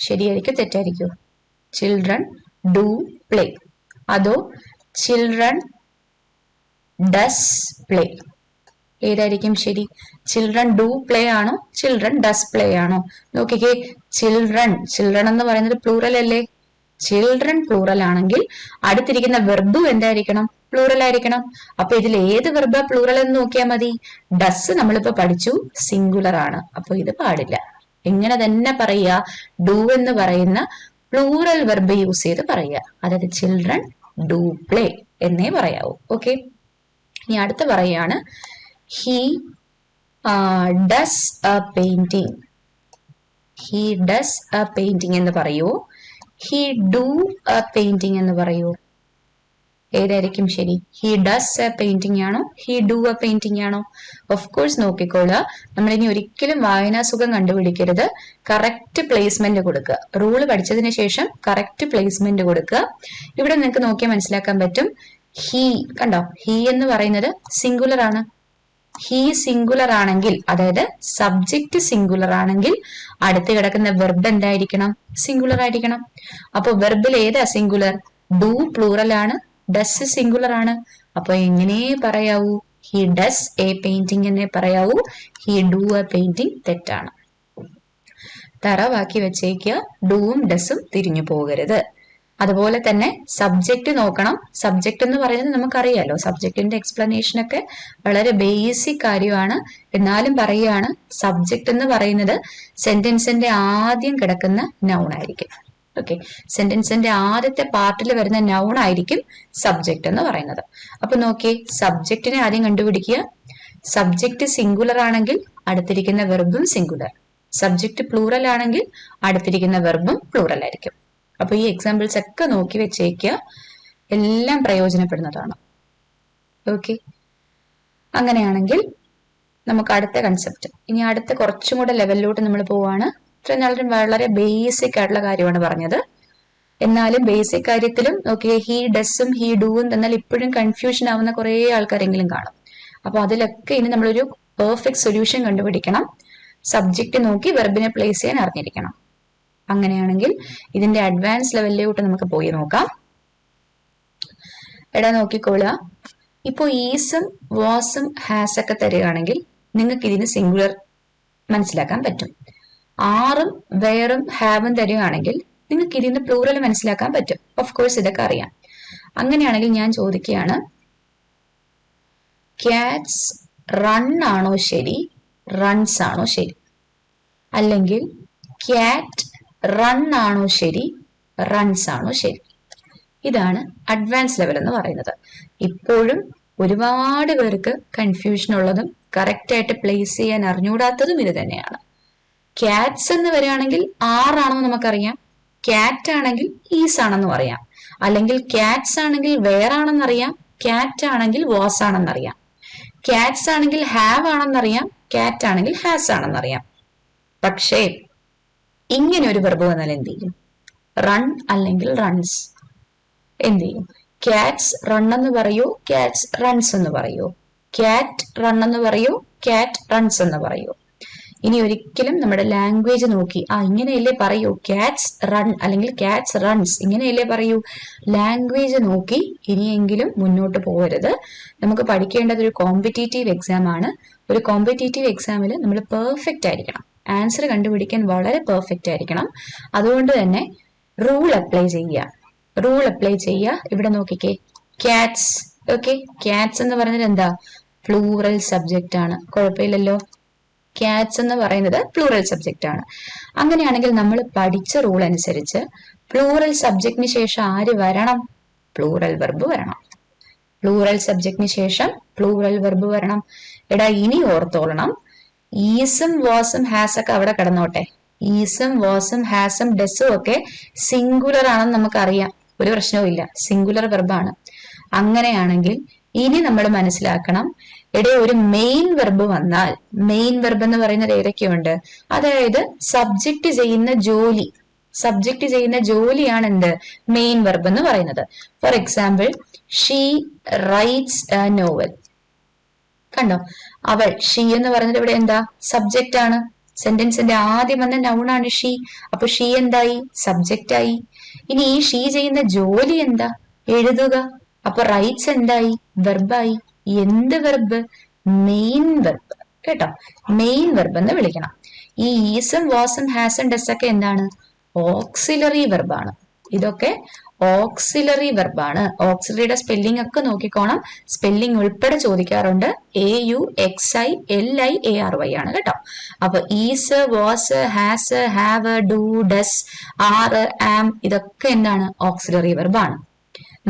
ശരിയായിരിക്കോ തെറ്റായിരിക്കോ? Children do play. അതോ ചിൽഡ്രൻ ഡസ് പ്ലേ? ഏതായിരിക്കും ശരി? ചിൽഡ്രൻ ഡു പ്ലേ ആണോ ചിൽഡ്രൻ ഡസ് പ്ലേ ആണോ? നോക്കിക്കേ, ചിൽഡ്രൻ എന്ന് പറയുന്നത് പ്ലൂറൽ അല്ലേ? ചിൽഡ്രൻ പ്ലൂറൽ ആണെങ്കിൽ അടുത്തിരിക്കുന്ന വെർബ് എന്തായിരിക്കണം? പ്ലൂറൽ ആയിരിക്കണം. അപ്പൊ ഇതിൽ ഏത് വെർബ പ്ലൂറൽ എന്ന് നോക്കിയാൽ മതി. ഡസ് നമ്മളിപ്പോ പഠിച്ചു സിംഗുലർ ആണ്, അപ്പൊ ഇത് പാടില്ല. ഇങ്ങനെ തന്നെ പറയുക, ഡു എന്ന് പറയുന്ന പ്ലൂറൽ വെർബ് യൂസ് ചെയ്ത് പറയുക. അതായത് ചിൽഡ്രൻ ഡു പ്ലേ എന്നേ പറയാവൂ. ഓക്കെ, ഇനി അടുത്ത് പറയാണ്, he does a painting. he does a painting എന്ന് പറയൂ, he do a painting എന്ന് പറയൂ. ഏതായിരിക്കും ശരി? he does a painting ആണോ he do a painting ആണോ? ഓഫ് കോഴ്സ് നോക്കിക്കോളുക, നമ്മൾ ഇനി ഒരിക്കലും വായനാസുഖം കണ്ടുപിടിക്കരുത്. കറക്റ്റ് പ്ലേസ്മെന്റ് കൊടുക്കുക. റൂള് പഠിച്ചതിന് ശേഷം കറക്റ്റ് പ്ലേസ്മെന്റ് കൊടുക്കുക. ഇവിടെ നിങ്ങൾക്ക് നോക്കിയാൽ മനസ്സിലാക്കാൻ പറ്റും. he കണ്ടോ, he എന്ന് പറയുന്നത് സിംഗുലർ ആണ്. ഹീ സിംഗുലർ ആണെങ്കിൽ, അതായത് സബ്ജക്റ്റ് സിംഗുലർ ആണെങ്കിൽ അടുത്ത് കിടക്കുന്ന വെർബ് എന്തായിരിക്കണം? സിംഗുലർ ആയിരിക്കണം. അപ്പൊ വെർബിൽ ഏതാ സിംഗുലർ? ഡു പ്ലൂറൽ ആണ്, ഡസ് സിംഗുലർ ആണ്. അപ്പൊ എങ്ങനെ പറയാവൂ? ഹി ഡസ് എ പെയിന്റിംഗ് എന്നേ പറയാവൂ. ഹി ഡു എ പെയിന്റിംഗ് തെറ്റാണ്. തറവാക്കി വെച്ചേക്കുക, ഡൂവും ഡസും തിരിഞ്ഞു പോകരുത്. അതുപോലെ തന്നെ സബ്ജക്റ്റ് നോക്കണം. സബ്ജക്റ്റ് എന്ന് പറയുന്നത് നമുക്കറിയാലോ, സബ്ജക്റ്റിന്റെ എക്സ്പ്ലനേഷൻ ഒക്കെ വളരെ ബേസിക് കാര്യമാണ്. എന്നാലും പറയുകയാണ്, സബ്ജക്റ്റ് എന്ന് പറയുന്നത് സെന്റൻസിന്റെ ആദ്യം കിടക്കുന്ന നൗൺ ആയിരിക്കും. ഓക്കെ, സെന്റൻസിന്റെ ആദ്യത്തെ പാർട്ടിൽ വരുന്ന നൗൺ ആയിരിക്കും സബ്ജക്റ്റ് എന്ന് പറയുന്നത്. അപ്പൊ നോക്കിയേ, സബ്ജക്റ്റിനെ ആദ്യം കണ്ടുപിടിക്കുക. സബ്ജക്റ്റ് സിംഗുലർ ആണെങ്കിൽ അടുത്തിരിക്കുന്ന വെർബും സിംഗുലർ. സബ്ജക്റ്റ് പ്ലൂറൽ ആണെങ്കിൽ അടുത്തിരിക്കുന്ന വെർബും പ്ലൂറൽ ആയിരിക്കും. അപ്പൊ ഈ എക്സാമ്പിൾസ് ഒക്കെ നോക്കി വെച്ചേക്കുക, എല്ലാം പ്രയോജനപ്പെടുന്നതാണ്. ഓക്കെ, അങ്ങനെയാണെങ്കിൽ നമുക്ക് അടുത്ത കൺസെപ്റ്റ്, ഇനി അടുത്ത കുറച്ചും കൂടെ ലെവലിലോട്ട് നമ്മൾ പോവാണ്. ഇത്രയും വളരെ ബേസിക് ആയിട്ടുള്ള കാര്യമാണ് പറഞ്ഞത്. എന്നാലും ബേസിക് കാര്യത്തിലും നോക്കിയേ, ഹി ഡസും ഹി ഡൂവും എന്നാൽ ഇപ്പോഴും കൺഫ്യൂഷൻ ആവുന്ന കുറെ ആൾക്കാരെങ്കിലും കാണും. അപ്പൊ അതിലൊക്കെ ഇനി നമ്മളൊരു പെർഫെക്റ്റ് സൊല്യൂഷൻ കണ്ടുപിടിക്കണം. സബ്ജക്റ്റ് നോക്കി വെർബിനെ പ്ലേസ് ചെയ്യാൻ അറിഞ്ഞിരിക്കണം. അങ്ങനെയാണെങ്കിൽ ഇതിന്റെ അഡ്വാൻസ് ലെവലിലോട്ട് നമുക്ക് പോയി നോക്കാം. എടാ നോക്കിക്കോളുക, ഇപ്പോ ഈസും വാസും ഹാസ് ഒക്കെ തരികയാണെങ്കിൽ നിങ്ങൾക്ക് ഇതിന് സിംഗുലർ മനസ്സിലാക്കാൻ പറ്റും. ആറും വെയറും ഹാവും തരികയാണെങ്കിൽ നിങ്ങൾക്ക് ഇതിന് പ്ലൂറൽ മനസ്സിലാക്കാൻ പറ്റും. ഓഫ് കോഴ്സ് ഇതൊക്കെ അറിയാം. അങ്ങനെയാണെങ്കിൽ ഞാൻ ചോദിക്കുകയാണ്, ക്യാറ്റ്സ് റൺ ആണോ ശരി, റൺസ് ആണോ ശരി? അല്ലെങ്കിൽ ക്യാറ്റ് റൺ ആണോ ശരി, റൺസ് ആണോ ശരി? ഇതാണ് അഡ്വാൻസ് ലെവൽ എന്ന് പറയുന്നത്. ഇപ്പോഴും ഒരുപാട് പേർക്ക് കൺഫ്യൂഷൻ ഉള്ളതും കറക്റ്റ് ആയിട്ട് പ്ലേസ് ചെയ്യാൻ അറിഞ്ഞുകൂടാത്തതും ഇത് തന്നെയാണ്. ക്യാറ്റ്സ് എന്ന് വരികയാണെങ്കിൽ ആറാണെന്ന് നമുക്കറിയാം, ക്യാറ്റ് ആണെങ്കിൽ ഈസ് ആണെന്ന് അറിയാം, അല്ലെങ്കിൽ ക്യാറ്റ്സ് ആണെങ്കിൽ വെയർ ആണെന്നറിയാം, ക്യാറ്റ് ആണെങ്കിൽ വാസ് ആണെന്നറിയാം, ക്യാറ്റ്സ് ആണെങ്കിൽ ഹാവ് ആണെന്നറിയാം, ക്യാറ്റ് ആണെങ്കിൽ ഹാസ് ആണെന്നറിയാം. പക്ഷേ ഇങ്ങനെ ഒരു വെർബ് വന്നാൽ എന്ത് ചെയ്യും? റൺ അല്ലെങ്കിൽ റൺസ് എന്ത് ചെയ്യും? ക്യാറ്റ്സ് റൺ എന്ന് പറയൂ, ക്യാറ്റ്സ് റൺസ് എന്ന് പറയൂ, ക്യാറ്റ് റൺ എന്ന് പറയൂ, ക്യാറ്റ് റൺസ് എന്ന് പറയൂ. ഇനി ഒരിക്കലും നമ്മുടെ ലാംഗ്വേജ് നോക്കി ഇങ്ങനെയല്ലേ പറയൂ, ക്യാറ്റ്സ് റൺ അല്ലെങ്കിൽ ക്യാറ്റ്സ് റൺസ് ഇങ്ങനെയല്ലേ പറയൂ. ലാംഗ്വേജ് നോക്കി ഇനിയെങ്കിലും മുന്നോട്ട് പോകരുത്. നമുക്ക് പഠിക്കേണ്ടത് ഒരു കോമ്പറ്റേറ്റീവ് എക്സാം ആണ്. ഒരു കോമ്പറ്റേറ്റീവ് എക്സാമിൽ നമ്മൾ പെർഫെക്റ്റ് ആയിരിക്കണം, ആൻസർ കണ്ടുപിടിക്കാൻ വളരെ പെർഫെക്റ്റ് ആയിരിക്കണം. അതുകൊണ്ട് തന്നെ റൂൾ അപ്ലൈ ചെയ്യുക, റൂൾ അപ്ലൈ ചെയ്യുക. ഇവിടെ നോക്കിക്കേ, ക്യാറ്റ്സ്. ഓക്കെ, ക്യാറ്റ്സ് എന്ന് പറഞ്ഞത് എന്താ? പ്ലൂറൽ സബ്ജക്റ്റ് ആണ്, കുഴപ്പമില്ലല്ലോ. ക്യാറ്റ്സ് എന്ന് പറയുന്നത് പ്ലൂറൽ സബ്ജക്റ്റ് ആണ്. അങ്ങനെയാണെങ്കിൽ നമ്മൾ പഠിച്ച റൂൾ അനുസരിച്ച് പ്ലൂറൽ സബ്ജക്റ്റിന് ശേഷം ആര് വരണം? പ്ലൂറൽ വെർബ് വരണം. പ്ലൂറൽ സബ്ജക്റ്റിന് ശേഷം പ്ലൂറൽ വെർബ് വരണം. എടാ ഇനി ഓർത്തോളണം, ഈസും വാസും ഹാസ് ഒക്കെ അവിടെ കിടന്നോട്ടെ. ഈസും വാസും ഹാസും ഡെസും ഒക്കെ സിംഗുലർ ആണെന്ന് നമുക്കറിയാം, ഒരു പ്രശ്നവും ഇല്ല, സിംഗുലർ വെർബാണ്. അങ്ങനെയാണെങ്കിൽ ഇനി നമ്മൾ മനസ്സിലാക്കണം, ഒരു മെയിൻ വെർബ് വന്നാൽ, മെയിൻ വെർബ് എന്ന് പറയുന്നത് ഏതൊക്കെയുണ്ട്? അതായത് സബ്ജക്റ്റ് ചെയ്യുന്ന ജോലി, സബ്ജക്റ്റ് ചെയ്യുന്ന ജോലിയാണ് എന്ത്? മെയിൻ വെർബ് എന്ന് പറയുന്നത്. For example, she rights A novel. കണ്ടോ, അവൾ, ഷീ എന്ന് പറയുന്നത് ഇവിടെ എന്താ? സബ്ജക്റ്റ് ആണ്. സെന്റൻസിന്റെ ആദ്യം വന്ന നൗൺ ആണ് ഷീ. അപ്പൊ ഷീ എന്തായി? സബ്ജക്റ്റ് ആയി. ഇനി ഈ ഷീ ചെയ്യുന്ന ജോലി എന്താ? എഴുതുക. അപ്പൊ റൈറ്റ്സ് എന്തായി? വെർബായി. എന്ത് വെർബ്? Main verb. കേട്ടോ, മെയിൻ വെർബ് എന്ന് വിളിക്കണം. ഈ ഈസും വാസും ഹാസും ഡെസൊക്കെ എന്താണ്? ഓക്സിലറി വെർബാണ്. ഇതൊക്കെ ഓക്സിലറി വെർബാണ്. ഓക്സിലറിയുടെ സ്പെല്ലിംഗ് ഒക്കെ നോക്കിക്കോണം, സ്പെല്ലിംഗ് ഉൾപ്പെടെ ചോദിക്കാറുണ്ട്. AUXILIARY ആണ് കേട്ടോ. അപ്പൊ is, was, has, have, do, does, are, am ഇതൊക്കെ എന്താണ്? ഓക്സിലറി വെർബാണ്.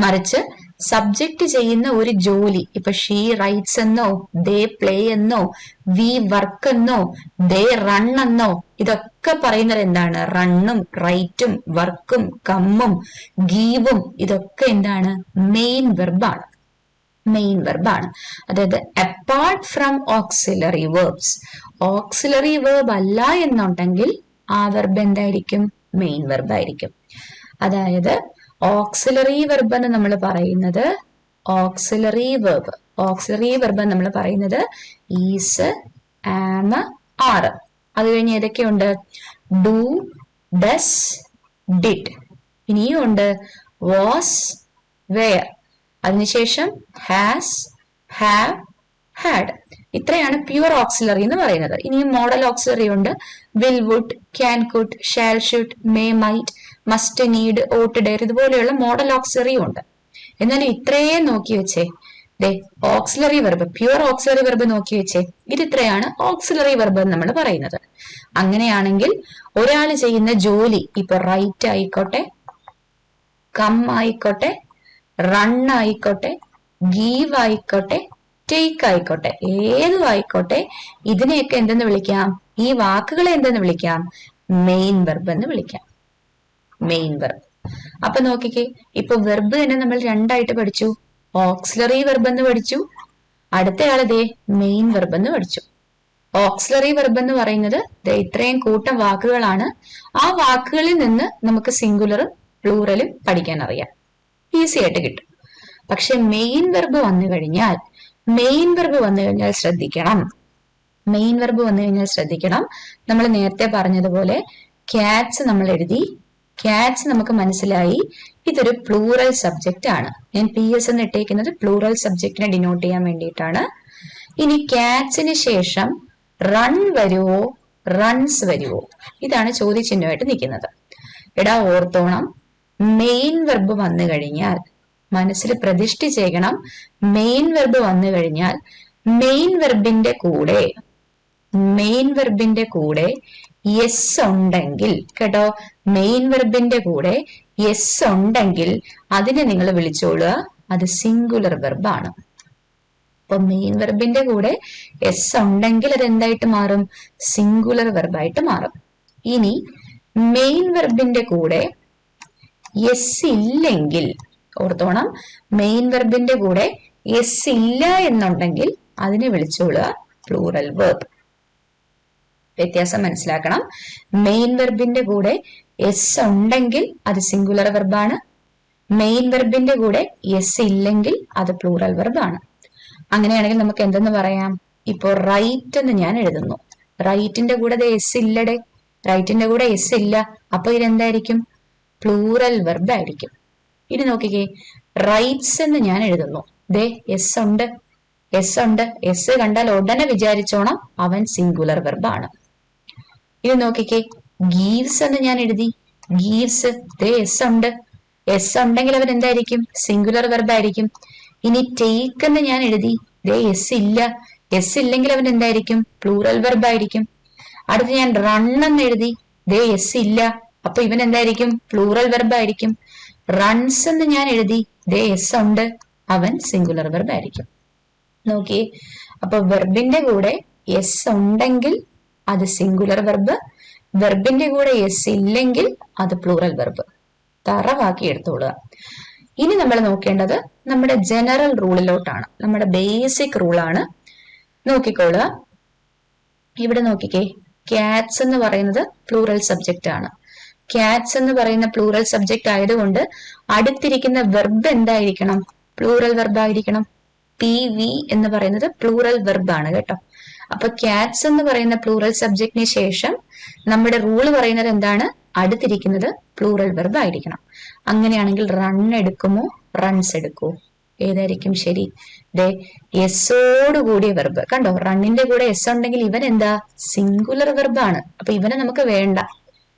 മറിച്ച് സബ്ജക്റ്റ് ചെയ്യുന്ന ഒരു ജോലി, ഇപ്പൊ ഷീ റൈറ്റ്സ് എന്നോ, ദേ പ്ലേ എന്നോ, വി വർക്ക് എന്നോ, ദേ റൺ എന്നോ, ഇതൊക്കെ പറയുന്നത് എന്താണ്? റണ്ണും റൈറ്റും വർക്കും കമ്മും ഗീവും ഇതൊക്കെ എന്താണ്? മെയിൻ വെർബാണ്. മെയിൻ വെർബാണ്. അതായത് apart from auxiliary verbs, auxiliary verb അല്ല എന്നുണ്ടെങ്കിൽ ആ വെർബ് എന്തായിരിക്കും? മെയിൻ വെർബ് ആയിരിക്കും. അതായത് ഓക്സിലറി വെർബ് എന്ന് നമ്മൾ പറയുന്നത്, ഓക്സിലറി വെർബ്, ഓക്സിലറി വെർബ് നമ്മൾ പറയുന്നത് ഈസ്, ആം, ആർ. അത് കഴിഞ്ഞ് ഏതൊക്കെയുണ്ട്? Do, does, did. ഇനിയും ഉണ്ട് വാസ്, വെയർ. അതിനുശേഷം ഹാസ്, ഹാവ്, ഹാഡ്. ഇത്രയാണ് പ്യുവർ ഓക്സിലറി എന്ന് പറയുന്നത്. ഇനിയും മോഡൽ ഓക്സിലറി ഉണ്ട്. Will, would, can, could, shall, should, may, might, must, need, ought, dare ഇതുപോലെയുള്ള മോഡൽ ഓക്സിലറിയും ഉണ്ട്. എന്നാലും ഇത്രയും നോക്കി വെച്ചേ, auxiliary verb, pure auxiliary verb നോക്കി വെച്ചേ, ഇത് ഇത്രയാണ് ഓക്സിലറി വെർബ് എന്ന് നമ്മൾ പറയുന്നത്. അങ്ങനെയാണെങ്കിൽ ഒരാൾ ചെയ്യുന്ന ജോലി, ഇപ്പൊ റൈറ്റ് ആയിക്കോട്ടെ, കം ആയിക്കോട്ടെ, റൺ ആയിക്കോട്ടെ, ഗീവ് ആയിക്കോട്ടെ, ടേക്ക് ആയിക്കോട്ടെ, ഏതും ആയിക്കോട്ടെ, ഇതിനെയൊക്കെ എന്തെന്ന് വിളിക്കാം? ഈ വാക്കുകളെ എന്തെന്ന് വിളിക്കാം? മെയിൻ വെർബ് എന്ന് വിളിക്കാം. Main verb. അപ്പൊ നോക്കിക്കേ, ഇപ്പൊ വെർബ് തന്നെ നമ്മൾ രണ്ടായിട്ട് പഠിച്ചു. ഓക്സിലറി വെർബ് എന്ന് പഠിച്ചു, അടുത്തയാള് ദേ മെയിൻ വെർബ് എന്ന് പഠിച്ചു. ഓക്സിലറി വെർബ് എന്ന് പറയുന്നത് ഇത്രയും കൂട്ടം വാക്കുകളാണ്. ആ വാക്കുകളിൽ നിന്ന് നമുക്ക് സിംഗുലറും പ്ലൂറലും പഠിക്കാൻ അറിയാം, ഈസി ആയിട്ട് കിട്ടും. പക്ഷെ മെയിൻ വെർബ് വന്നു കഴിഞ്ഞാൽ ശ്രദ്ധിക്കണം. മെയിൻ വെർബ് വന്നു കഴിഞ്ഞാൽ ശ്രദ്ധിക്കണം. നമ്മൾ നേരത്തെ പറഞ്ഞതുപോലെ ക്യാറ്റ്സ് നമ്മൾ എഴുതി, ക്യാറ്റ്സ് നമുക്ക് മനസ്സിലായി ഇതൊരു പ്ലൂറൽ സബ്ജക്റ്റ് ആണ്. ഞാൻ PS എന്ന് ഇട്ടേക്കുന്നത് പ്ലൂറൽ സബ്ജക്റ്റിനെ ഡിനോട്ട് ചെയ്യാൻ വേണ്ടിയിട്ടാണ്. ഇനി ക്യാറ്റ്സിന് ശേഷം റൺ വരുവോ, റൺസ് വരുവോ? ഇതാണ് ചോദ്യചിഹ്നമായിട്ട് നിൽക്കുന്നത്. എടാ ഓർത്തോണം, മെയിൻ വെർബ് വന്നു കഴിഞ്ഞാൽ മനസ്സിൽ പ്രതിഷ്ഠ ചെയ്യണം. മെയിൻ വെർബ് വന്നു കഴിഞ്ഞാൽ മെയിൻ വെർബിന്റെ കൂടെ യെസ് ഉണ്ടെങ്കിൽ, കേട്ടോ, മെയിൻ വെർബിന്റെ കൂടെ യെസ് ഉണ്ടെങ്കിൽ അതിനെ നിങ്ങൾ വിളിച്ചോളുക, അത് സിംഗുലർ വെർബാണ്. അപ്പൊ മെയിൻ വെർബിന്റെ കൂടെ യെസ് ഉണ്ടെങ്കിൽ അത് എന്തായിട്ട് മാറും? സിംഗുലർ വെർബായിട്ട് മാറും. ഇനി മെയിൻ വെർബിന്റെ കൂടെ യെസ് ഇല്ലെങ്കിൽ, ഓർത്തോണം, മെയിൻ വെർബിന്റെ കൂടെ യെസ് ഇല്ല എന്നുണ്ടെങ്കിൽ അതിനെ വിളിച്ചോളുക പ്ലൂറൽ വെർബ്. വ്യത്യാസം മനസ്സിലാക്കണം. മെയിൻ വെർബിന്റെ കൂടെ യെസ് ഉണ്ടെങ്കിൽ അത് സിംഗുലർ വെർബാണ്. മെയിൻ വെർബിന്റെ കൂടെ യെസ് ഇല്ലെങ്കിൽ അത് പ്ലൂറൽ വെർബാണ്. അങ്ങനെയാണെങ്കിൽ നമുക്ക് എന്തെന്ന് പറയാം? ഇപ്പോ റൈറ്റ് എന്ന് ഞാൻ എഴുതുന്നു. റൈറ്റിന്റെ കൂടെ യെസ് ഇല്ലടെ, റൈറ്റിന്റെ കൂടെ യെസ് ഇല്ല. അപ്പൊ ഇതെന്തായിരിക്കും? പ്ലൂറൽ വെർബ് ആയിരിക്കും. ഇനി നോക്കിക്കേ, റൈറ്റ്സ് എന്ന് ഞാൻ എഴുതുന്നു. ദേ യെസ് ഉണ്ട്, യെസ് ഉണ്ട്. യെസ് കണ്ടാൽ ഉടനെ വിചാരിച്ചോണം അവൻ സിംഗുലർ വെർബാണ്. ഇനി നോക്കിക്കേ, ഗീവ്സ് എന്ന് ഞാൻ എഴുതി. ഗീവ്സ്, ദേ യെസ് ഉണ്ട്. യെസ് ഉണ്ടെങ്കിൽ അവൻ എന്തായിരിക്കും? സിംഗുലർ വെർബ് ആയിരിക്കും. ഇനി ടേക്ക് എന്ന് ഞാൻ എഴുതി. ദേ യെസ് ഇല്ല. യെസ് ഇല്ലെങ്കിൽ അവൻ എന്തായിരിക്കും? പ്ലൂറൽ വെർബ് ആയിരിക്കും. അടുത്ത് ഞാൻ റൺ എന്ന് എഴുതി. ദേ യെസ് ഇല്ല. അപ്പൊ ഇവൻ എന്തായിരിക്കും? പ്ലൂറൽ വെർബ് ആയിരിക്കും. റൺസ് എന്ന് ഞാൻ എഴുതി. ദേ യെസ് ഉണ്ട്. അവൻ സിംഗുലർ വെർബ് ആയിരിക്കും. നോക്കിയേ, അപ്പൊ വെർബിന്റെ കൂടെ യെസ് ഉണ്ടെങ്കിൽ അത് സിംഗുലർ വെർബ്, വെർബിന്റെ കൂടെ യെസ് ഇല്ലെങ്കിൽ അത് പ്ലൂറൽ വെർബ്. തറവാക്കി എടുത്തോളുക. ഇനി നമ്മൾ നോക്കേണ്ടത് നമ്മുടെ ജനറൽ റൂളിലോട്ടാണ്, നമ്മുടെ ബേസിക് റൂളാണ്. നോക്കിക്കോളുക. ഇവിടെ നോക്കിക്കേ, ക്യാറ്റ്സ് എന്ന് പറയുന്നത് പ്ലൂറൽ സബ്ജക്റ്റ് ആണ്. ക്യാറ്റ്സ് എന്ന് പറയുന്ന പ്ലൂറൽ സബ്ജക്റ്റ് ആയതുകൊണ്ട് അടുത്തിരിക്കുന്ന വെർബ് എന്തായിരിക്കണം? പ്ലൂറൽ വെർബ് ആയിരിക്കണം. PV എന്ന് പറയുന്നത് പ്ലൂറൽ വെർബ് ആണ് കേട്ടോ. അപ്പൊ ക്യാറ്റ്സ് എന്ന് പറയുന്ന പ്ലൂറൽ സബ്ജക്റ്റിന് ശേഷം നമ്മുടെ റൂള് പറയുന്നത് എന്താണ്? അടുത്തിരിക്കുന്നത് പ്ലൂറൽ വെർബ് ആയിരിക്കണം. അങ്ങനെയാണെങ്കിൽ റൺ എടുക്കുമോ, റൺസ് എടുക്കുമോ? ഏതായിരിക്കും ശരി? ദേ യെസ്സോട് കൂടിയ വെർബ് കണ്ടോ. റണ്ണിന്റെ കൂടെ യെസ് ഉണ്ടെങ്കിൽ ഇവൻ എന്താ? സിംഗുലർ വെർബ് ആണ്. അപ്പൊ ഇവനെ നമുക്ക് വേണ്ട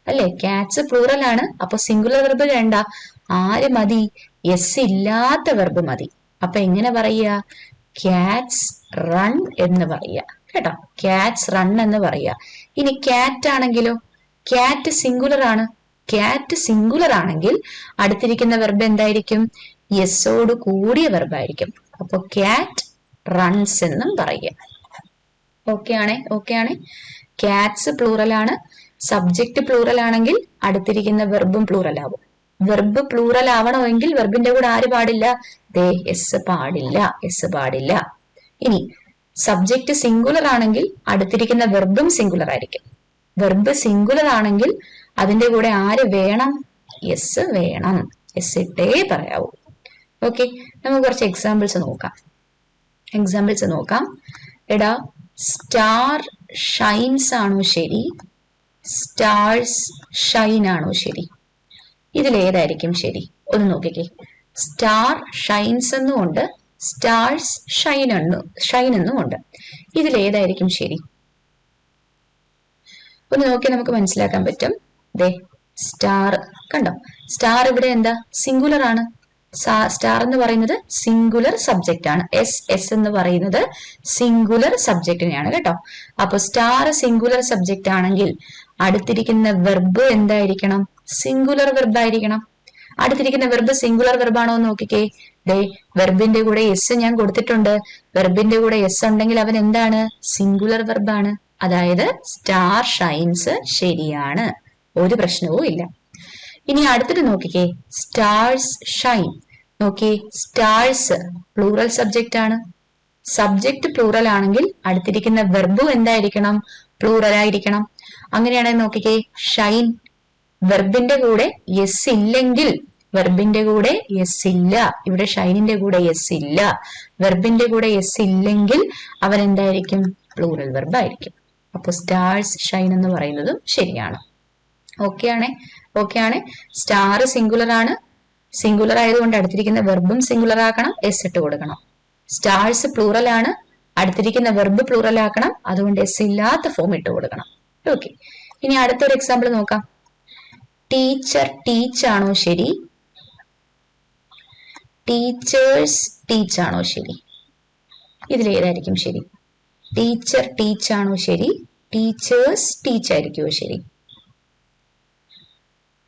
അല്ലെ? ക്യാറ്റ്സ് പ്ലൂറൽ ആണ്, അപ്പൊ സിംഗുലർ വെർബ് വേണ്ട. ആര് മതി? യെസ് ഇല്ലാത്ത വെർബ് മതി. അപ്പൊ എങ്ങനെ പറയുക? ക്യാറ്റ്സ് റൺ എന്ന് പറയുക കേട്ടോ. ക്യാറ്റ്സ് റൺ എന്ന് പറയുക. ഇനി ക്യാറ്റ് ആണെങ്കിലോ? ക്യാറ്റ് സിംഗുലർ ആണ്. ക്യാറ്റ് സിംഗുലർ ആണെങ്കിൽ അടുത്തിരിക്കുന്ന വെർബ് എന്തായിരിക്കും? യെസ്സോട് കൂടിയ വെർബായിരിക്കും. അപ്പൊ ക്യാറ്റ് റൺസ് എന്നും പറയുക. ഓക്കെ ആണേ. ക്യാറ്റ്സ് പ്ലൂറൽ ആണ്. സബ്ജക്ട് പ്ലൂറൽ ആണെങ്കിൽ അടുത്തിരിക്കുന്ന വെർബും പ്ലൂറൽ ആവും. വെർബ് പ്ലൂറൽ ആവണമെങ്കിൽ വെർബിന്റെ കൂടെ ആര് പാടില്ല? ദേ എസ് പാടില്ല. ഇനി സബ്ജക്ട് സിംഗുലർ ആണെങ്കിൽ അടുത്തിരിക്കുന്ന വെർബും സിംഗുലർ ആയിരിക്കും. വെർബ് സിംഗുലർ ആണെങ്കിൽ അതിന്റെ കൂടെ ആര് വേണം? യെസ് വേണം. യെസ് ഇട്ടേ പറയാവൂ. ഓക്കെ, നമുക്ക് കുറച്ച് എക്സാമ്പിൾസ് നോക്കാം. എടാ, സ്റ്റാർ ഷൈൻസ് ആണോ ശരി? സ്റ്റാർസ് ഷൈൻ ആണോ ശരി? ഇതിലേതായിരിക്കും ശരി? ഒന്ന് നോക്കിക്കേ. സ്റ്റാർ ഷൈൻസ് എന്നുമുണ്ട്, സ്റ്റാർസ് ഷൈൻ എന്നുമുണ്ട്. ഇതിലേതായിരിക്കും ശരി? ഒന്ന് നോക്കി നമുക്ക് മനസ്സിലാക്കാൻ പറ്റും. ദേ സ്റ്റാർ കണ്ടോ. സ്റ്റാർ ഇവിടെ എന്താ? സിംഗുലർ ആണ്. സ്റ്റാർ എന്ന് പറയുന്നത് സിംഗുലർ സബ്ജക്റ്റ് ആണ്. എസ് എന്ന് പറയുന്നത് സിംഗുലർ സബ്ജക്റ്റിനെയാണ് കേട്ടോ. അപ്പൊ സ്റ്റാർ സിംഗുലർ സബ്ജക്റ്റ് ആണെങ്കിൽ അടുത്തിരിക്കുന്ന വെർബ് എന്തായിരിക്കണം? സിംഗുലർ വെർബ് ആയിരിക്കണം. അടുത്തിരിക്കുന്ന വെർബ് സിംഗുലർ വെർബാണോ എന്ന് നോക്കിക്കേ. ദേ വെർബിന്റെ കൂടെ എസ് ഞാൻ കൊടുത്തിട്ടുണ്ട്. വെർബിന്റെ കൂടെ എസ് ഉണ്ടെങ്കിൽ അവൻ എന്താണ്? സിംഗുലർ വെർബാണ്. അതായത് സ്റ്റാർ ഷൈൻസ് ശരിയാണ്, ഒരു പ്രശ്നവും ഇല്ല. ഇനി അടുത്തിട്ട് നോക്കിക്കേ, സ്റ്റാർസ് ഷൈൻ. നോക്കിയേ, സ്റ്റാർസ് പ്ലൂറൽ സബ്ജക്റ്റ് ആണ്. സബ്ജക്റ്റ് പ്ലൂറൽ ആണെങ്കിൽ അടുത്തിരിക്കുന്ന വെർബും എന്തായിരിക്കണം? പ്ലൂറൽ ആയിരിക്കണം. അങ്ങനെയാണെങ്കിൽ നോക്കിക്കേ, ഷൈൻ വെർബിന്റെ കൂടെ യെസ് ഇല്ലെങ്കിൽ, വെർബിന്റെ കൂടെ യെസ് ഇല്ല, ഇവിടെ ഷൈനിന്റെ കൂടെ യെസ് ഇല്ല, വെർബിന്റെ കൂടെ യെസ് ഇല്ലെങ്കിൽ അവൻ എന്തായിരിക്കും? പ്ലൂറൽ വെർബ് ആയിരിക്കും. അപ്പൊ സ്റ്റാർസ് ഷൈൻ എന്ന് പറയുന്നതും ശരിയാണ്. ഓക്കെ ആണ്. സ്റ്റാർ സിംഗുലർ ആണ്. സിംഗുലർ ആയതുകൊണ്ട് അടുത്തിരിക്കുന്ന വെർബും സിംഗുലർ ആക്കണം, എസ് ഇട്ട് കൊടുക്കണം. സ്റ്റാർസ് പ്ലൂറൽ ആണ്, അടുത്തിരിക്കുന്ന വെർബ് പ്ലൂറൽ ആക്കണം, അതുകൊണ്ട് എസ് ഇല്ലാത്ത ഫോം ഇട്ട് കൊടുക്കണം. ഓക്കെ, ഇനി അടുത്തൊരു എക്സാമ്പിൾ നോക്കാം. ടീച്ചർ ടീച്ച് ആണോ ശരി? ടീച്ചേഴ്സ് ടീച്ച് ആണോ ശരി? ഇതിലേതായിരിക്കും ശരി? ടീച്ചർ ടീച്ച് ആണോ ശരി? ടീച്ചേഴ്സ് ടീച്ച് ആയിരിക്കുമോ ശരി?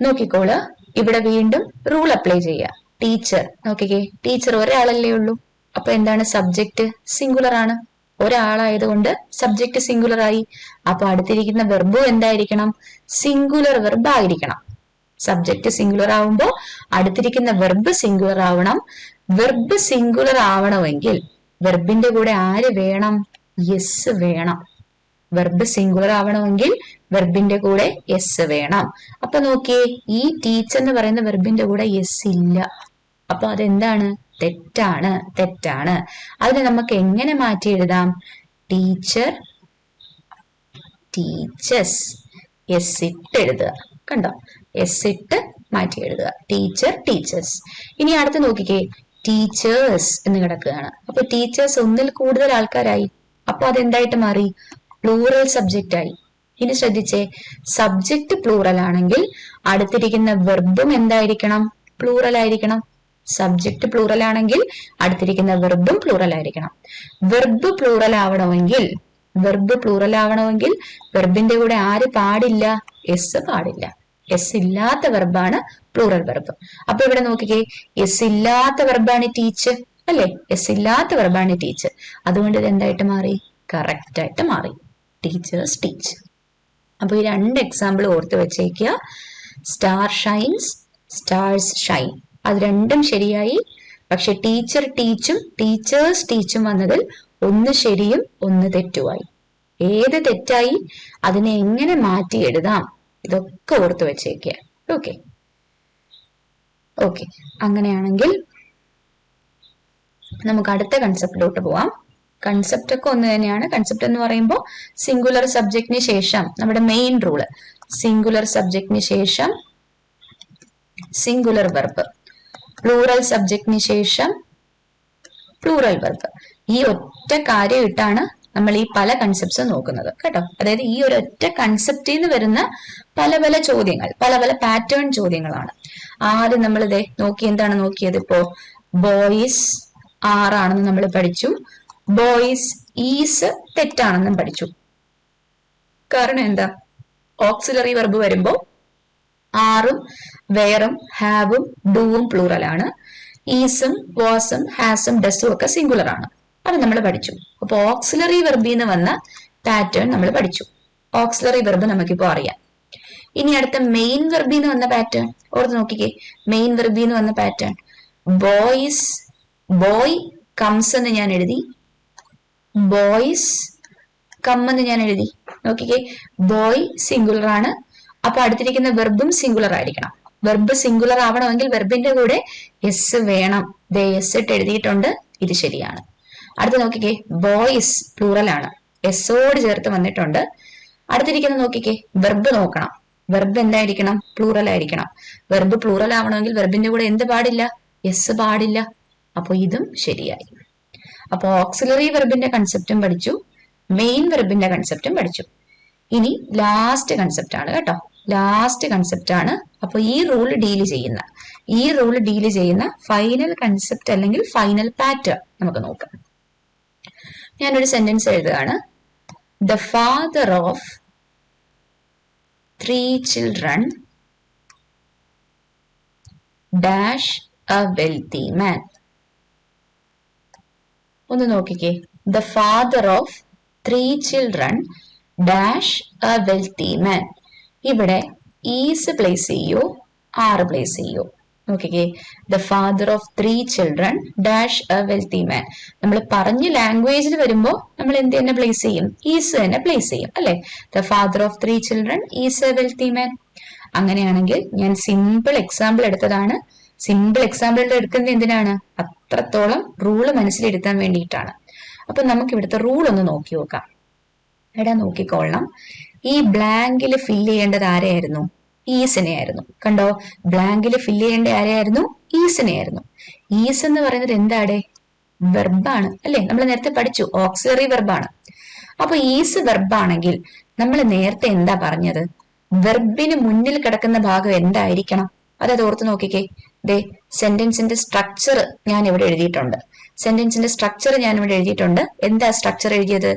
നോക്കിക്കോള്, ഇവിടെ വീണ്ടും റൂൾ അപ്ലൈ ചെയ്യുക. ടീച്ചർ നോക്കിക്കേ, ടീച്ചർ ഒരാളല്ലേ ഉള്ളൂ, അപ്പൊ എന്താണ്? സബ്ജക്റ്റ് സിംഗുലർ ആണ്, ഒരാളായതുകൊണ്ട് സബ്ജക്റ്റ് സിംഗുലർ ആയി. അപ്പൊ അടുത്തിരിക്കുന്ന വെർബും എന്തായിരിക്കണം? സിംഗുലർ വെർബ് ആയിരിക്കണം. സബ്ജക്റ്റ് സിംഗുലർ ആവുമ്പോ അടുത്തിരിക്കുന്ന വെർബ് സിംഗുലർ ആവണം. വെർബ് സിംഗുലർ ആവണമെങ്കിൽ വെർബിന്റെ കൂടെ ആര് വേണം? യെസ് വേണം. വെർബ് സിംഗുലർ ആവണമെങ്കിൽ വെർബിന്റെ കൂടെ യെസ് വേണം. അപ്പൊ നോക്കിയേ, ഈ ടീച്ച് എന്ന് പറയുന്ന വെർബിന്റെ കൂടെ യെസ് ഇല്ല. അപ്പൊ അതെന്താണ്? തെറ്റാണ്. അതിനെ നമുക്ക് എങ്ങനെ മാറ്റി എഴുതാം? ടീച്ചർ ടീച്ചസ്, യെസ് ഇട്ട് എഴുതുക. കണ്ടോ? യെസ് ഇട്ട് മാറ്റി എഴുതുക. Teacher teachers. ഇനി അടുത്ത് നോക്കിക്കേ, ടീച്ചേഴ്സ് എന്ന് കിടക്കുകയാണ്. അപ്പൊ ടീച്ചേഴ്സ് ഒന്നിൽ കൂടുതൽ ആൾക്കാരായി. അപ്പൊ അതെന്തായിട്ട് മാറി? പ്ലൂറൽ സബ്ജക്റ്റ് ആയി. ഇനി ശ്രദ്ധിച്ചേ, സബ്ജക്റ്റ് പ്ലൂറൽ ആണെങ്കിൽ അടുത്തിരിക്കുന്ന വെർബും എന്തായിരിക്കണം? പ്ലൂറൽ ആയിരിക്കണം. സബ്ജക്റ്റ് പ്ലൂറൽ ആണെങ്കിൽ അടുത്തിരിക്കുന്ന വെർബും പ്ലൂറൽ ആയിരിക്കണം. വെർബ് പ്ലൂറൽ ആവണമെങ്കിൽ വെർബിന്റെ കൂടെ ആര് പാടില്ല? എസ് പാടില്ല. എസ് ഇല്ലാത്ത വെർബാണ് പ്ലൂറൽ വെർബ്. അപ്പൊ ഇവിടെ നോക്കിക്കേ, എസ് ഇല്ലാത്ത വെർബാണ് ടീച്ച് അല്ലെ? എസ് ഇല്ലാത്ത വെർബാണ് ടീച്ച്. അതുകൊണ്ട് ഇത് എന്തായിട്ട് മാറി? കറക്റ്റ് ആയിട്ട് മാറി. Teachers teach. അപ്പൊ ഈ രണ്ട് എക്സാമ്പിൾ ഓർത്ത് വെച്ചേക്കുക. സ്റ്റാർ ഷൈൻസ്, സ്റ്റാർസ് ഷൈൻ, അത് രണ്ടും ശരിയായി. പക്ഷെ ടീച്ചർ ടീച്ചും ടീച്ചേഴ്സ് ടീച്ചും വന്നതിൽ ഒന്ന് ശരിയും ഒന്ന് തെറ്റുമായി. ഏത് തെറ്റായി, അതിനെ എങ്ങനെ മാറ്റി എഴുതാം, ഇതൊക്കെ ഓർത്ത് വെച്ചേക്കുക. ഓക്കെ, അങ്ങനെയാണെങ്കിൽ നമുക്ക് അടുത്ത കൺസെപ്റ്റിലോട്ട് പോവാം. കൺസെപ്റ്റ് ഒക്കെ ഒന്ന് തന്നെയാണ്. കൺസെപ്റ്റ് എന്ന് പറയുമ്പോൾ സിംഗുലർ സബ്ജക്റ്റിന് ശേഷം നമ്മുടെ മെയിൻ റൂള്, സിംഗുലർ സബ്ജക്റ്റിന് ശേഷം സിംഗുലർ വെർബ്, പ്ലൂറൽ സബ്ജക്റ്റിന് ശേഷം പ്ലൂറൽ വെർബ്. ഈ ഒറ്റ കാര്യം ഇട്ടാണ് നമ്മൾ ഈ പല കൺസെപ്റ്റ്സ് നോക്കുന്നത് കേട്ടോ. അതായത് ഈ ഒരു ഒറ്റ കൺസെപ്റ്റിൽ നിന്ന് വരുന്ന പല പല ചോദ്യങ്ങൾ, പല പല പാറ്റേൺ ചോദ്യങ്ങളാണ്. ആദ്യം നമ്മൾ ഇതേ എന്താണ് നോക്കിയത്? ഇപ്പോ ബോയ്സ് ആറാണെന്ന് നമ്മൾ പഠിച്ചു, ബോയ്സ് ഈസ് തെറ്റാണെന്നും പഠിച്ചു. കാരണം എന്താ? ഓക്സിലറി വെർബ് വരുമ്പോ ആറും വേറും ഹാവും ഡൂവും പ്ലൂറൽ ആണ്. ഈസും വാസും ഹാസും ഡസും ഒക്കെ സിംഗുലർ ആണ്. അത് നമ്മൾ പഠിച്ചു. അപ്പൊ ഓക്സിലറി വെർബിൽ നിന്ന് വന്ന പാറ്റേൺ നമ്മൾ പഠിച്ചു. ഓക്സിലറി വെർബ് നമുക്കിപ്പോ അറിയാം. ഇനി അടുത്ത മെയിൻ വെർബിൽ നിന്ന് വന്ന പാറ്റേൺ ഓർത്ത് നോക്കിക്കേ. മെയിൻ വെർബിൽ നിന്ന് വന്ന പാറ്റേൺ ബോയ് കംസ് എന്ന് ഞാൻ എഴുതി, ബോയ്സ് കം എന്ന് ഞാൻ എഴുതി. നോക്കിക്കേ, ബോയ് സിംഗുലർ ആണ്. അപ്പൊ അടുത്തിരിക്കുന്ന വെർബും സിംഗുലർ ആയിരിക്കണം. വെർബ് സിംഗുലർ ആവണമെങ്കിൽ വെർബിന്റെ കൂടെ എസ് വേണം. എസ് ഇട്ട് എഴുതിയിട്ടുണ്ട്, ഇത് ശരിയാണ്. അടുത്ത് നോക്കിക്കേ, ബോയ്സ് പ്ലൂറൽ ആണ്, എസ്സോട് ചേർത്ത് വന്നിട്ടുണ്ട്. അടുത്തിരിക്കുന്ന നോക്കിക്കേ, വെർബ് നോക്കണം. വെർബ് എന്തായിരിക്കണം? പ്ലൂറൽ ആയിരിക്കണം. വെർബ് പ്ലൂറൽ ആവണമെങ്കിൽ വെർബിന്റെ കൂടെ എന്ത് പാടില്ല? എസ് പാടില്ല. അപ്പൊ ഇതും ശരിയായി. അപ്പൊ ഓക്സിലറി വെർബിന്റെ കൺസെപ്റ്റും പഠിച്ചു, മെയിൻ വെർബിന്റെ കൺസെപ്റ്റും പഠിച്ചു. ഇനി ലാസ്റ്റ് കൺസെപ്റ്റ് ആണ് കേട്ടോ. ലാസ്റ്റ് കൺസെപ്റ്റ് ആണ്. അപ്പൊ ഈ റൂൾ ഡീല് ചെയ്യുന്ന ഫൈനൽ കൺസെപ്റ്റ് അല്ലെങ്കിൽ ഫൈനൽ പാറ്റേൺ നമുക്ക് നോക്കാം. ഞാനൊരു സെന്റൻസ് എഴുതുകയാണ്. The father of 3 children dash a wealthy man. ഒന്ന് നോക്കിക്കേ. The father of 3 children dash a wealthy man. ഇവിടെ ഈസ് പ്ലേസ് ചെയ്യൂ, ആർ പ്ലേസ് ചെയ്യൂ. നോക്കിക്കേ, the father of 3 children dash a wealthy man. നമ്മൾ പറഞ്ഞ ലാംഗ്വേജിൽ വരുമ്പോ നമ്മൾ എന്ത് തന്നെ പ്ലേസ് ചെയ്യും? ഈസ് തന്നെ പ്ലേസ് ചെയ്യും അല്ലെ? The father of 3 children is a wealthy man. അങ്ങനെയാണെങ്കിൽ ഞാൻ സിമ്പിൾ എക്സാമ്പിൾ എടുത്തതാണ്. സിമ്പിൾ എക്സാമ്പിൾ എടുക്കുന്നത് എന്തിനാണ്? അത്രത്തോളം റൂള് മനസ്സിലെടുക്കാൻ വേണ്ടിയിട്ടാണ്. അപ്പൊ നമുക്ക് ഇവിടുത്തെ റൂൾ ഒന്ന് നോക്കി നോക്കാം. എടാ നോക്കിക്കൊള്ളണം. ഈ ബ്ലാങ്കിൽ ഫില്ല് ചെയ്യേണ്ടത് ആരെയായിരുന്നു? ഈസിനെ ആയിരുന്നു. കണ്ടോ, ബ്ലാങ്കിൽ ഫില്ല് ചെയ്യേണ്ട ആരെയായിരുന്നു? ഈസിനെ ആയിരുന്നു. ഈസ് എന്ന് പറയുന്നത് എന്താണ്? വെർബാണ് അല്ലെ? നമ്മൾ നേരത്തെ പഠിച്ചു, ഓക്സിലറി വെർബാണ്. അപ്പൊ ഈസ് വെർബാണെങ്കിൽ നമ്മൾ നേരത്തെ എന്താ പറഞ്ഞത്? വെർബിന് മുന്നിൽ കിടക്കുന്ന ഭാഗം എന്തായിരിക്കണം? അതത് ഓർത്ത് നോക്കിക്കേ. ദേ, സെന്റൻസിന്റെ സ്ട്രക്ചർ ഞാൻ ഇവിടെ എഴുതിയിട്ടുണ്ട്. സെന്റൻസിന്റെ സ്ട്രക്ചർ ഞാൻ ഇവിടെ എഴുതിയിട്ടുണ്ട്. എന്താ സ്ട്രക്ചർ എഴുതിയത്?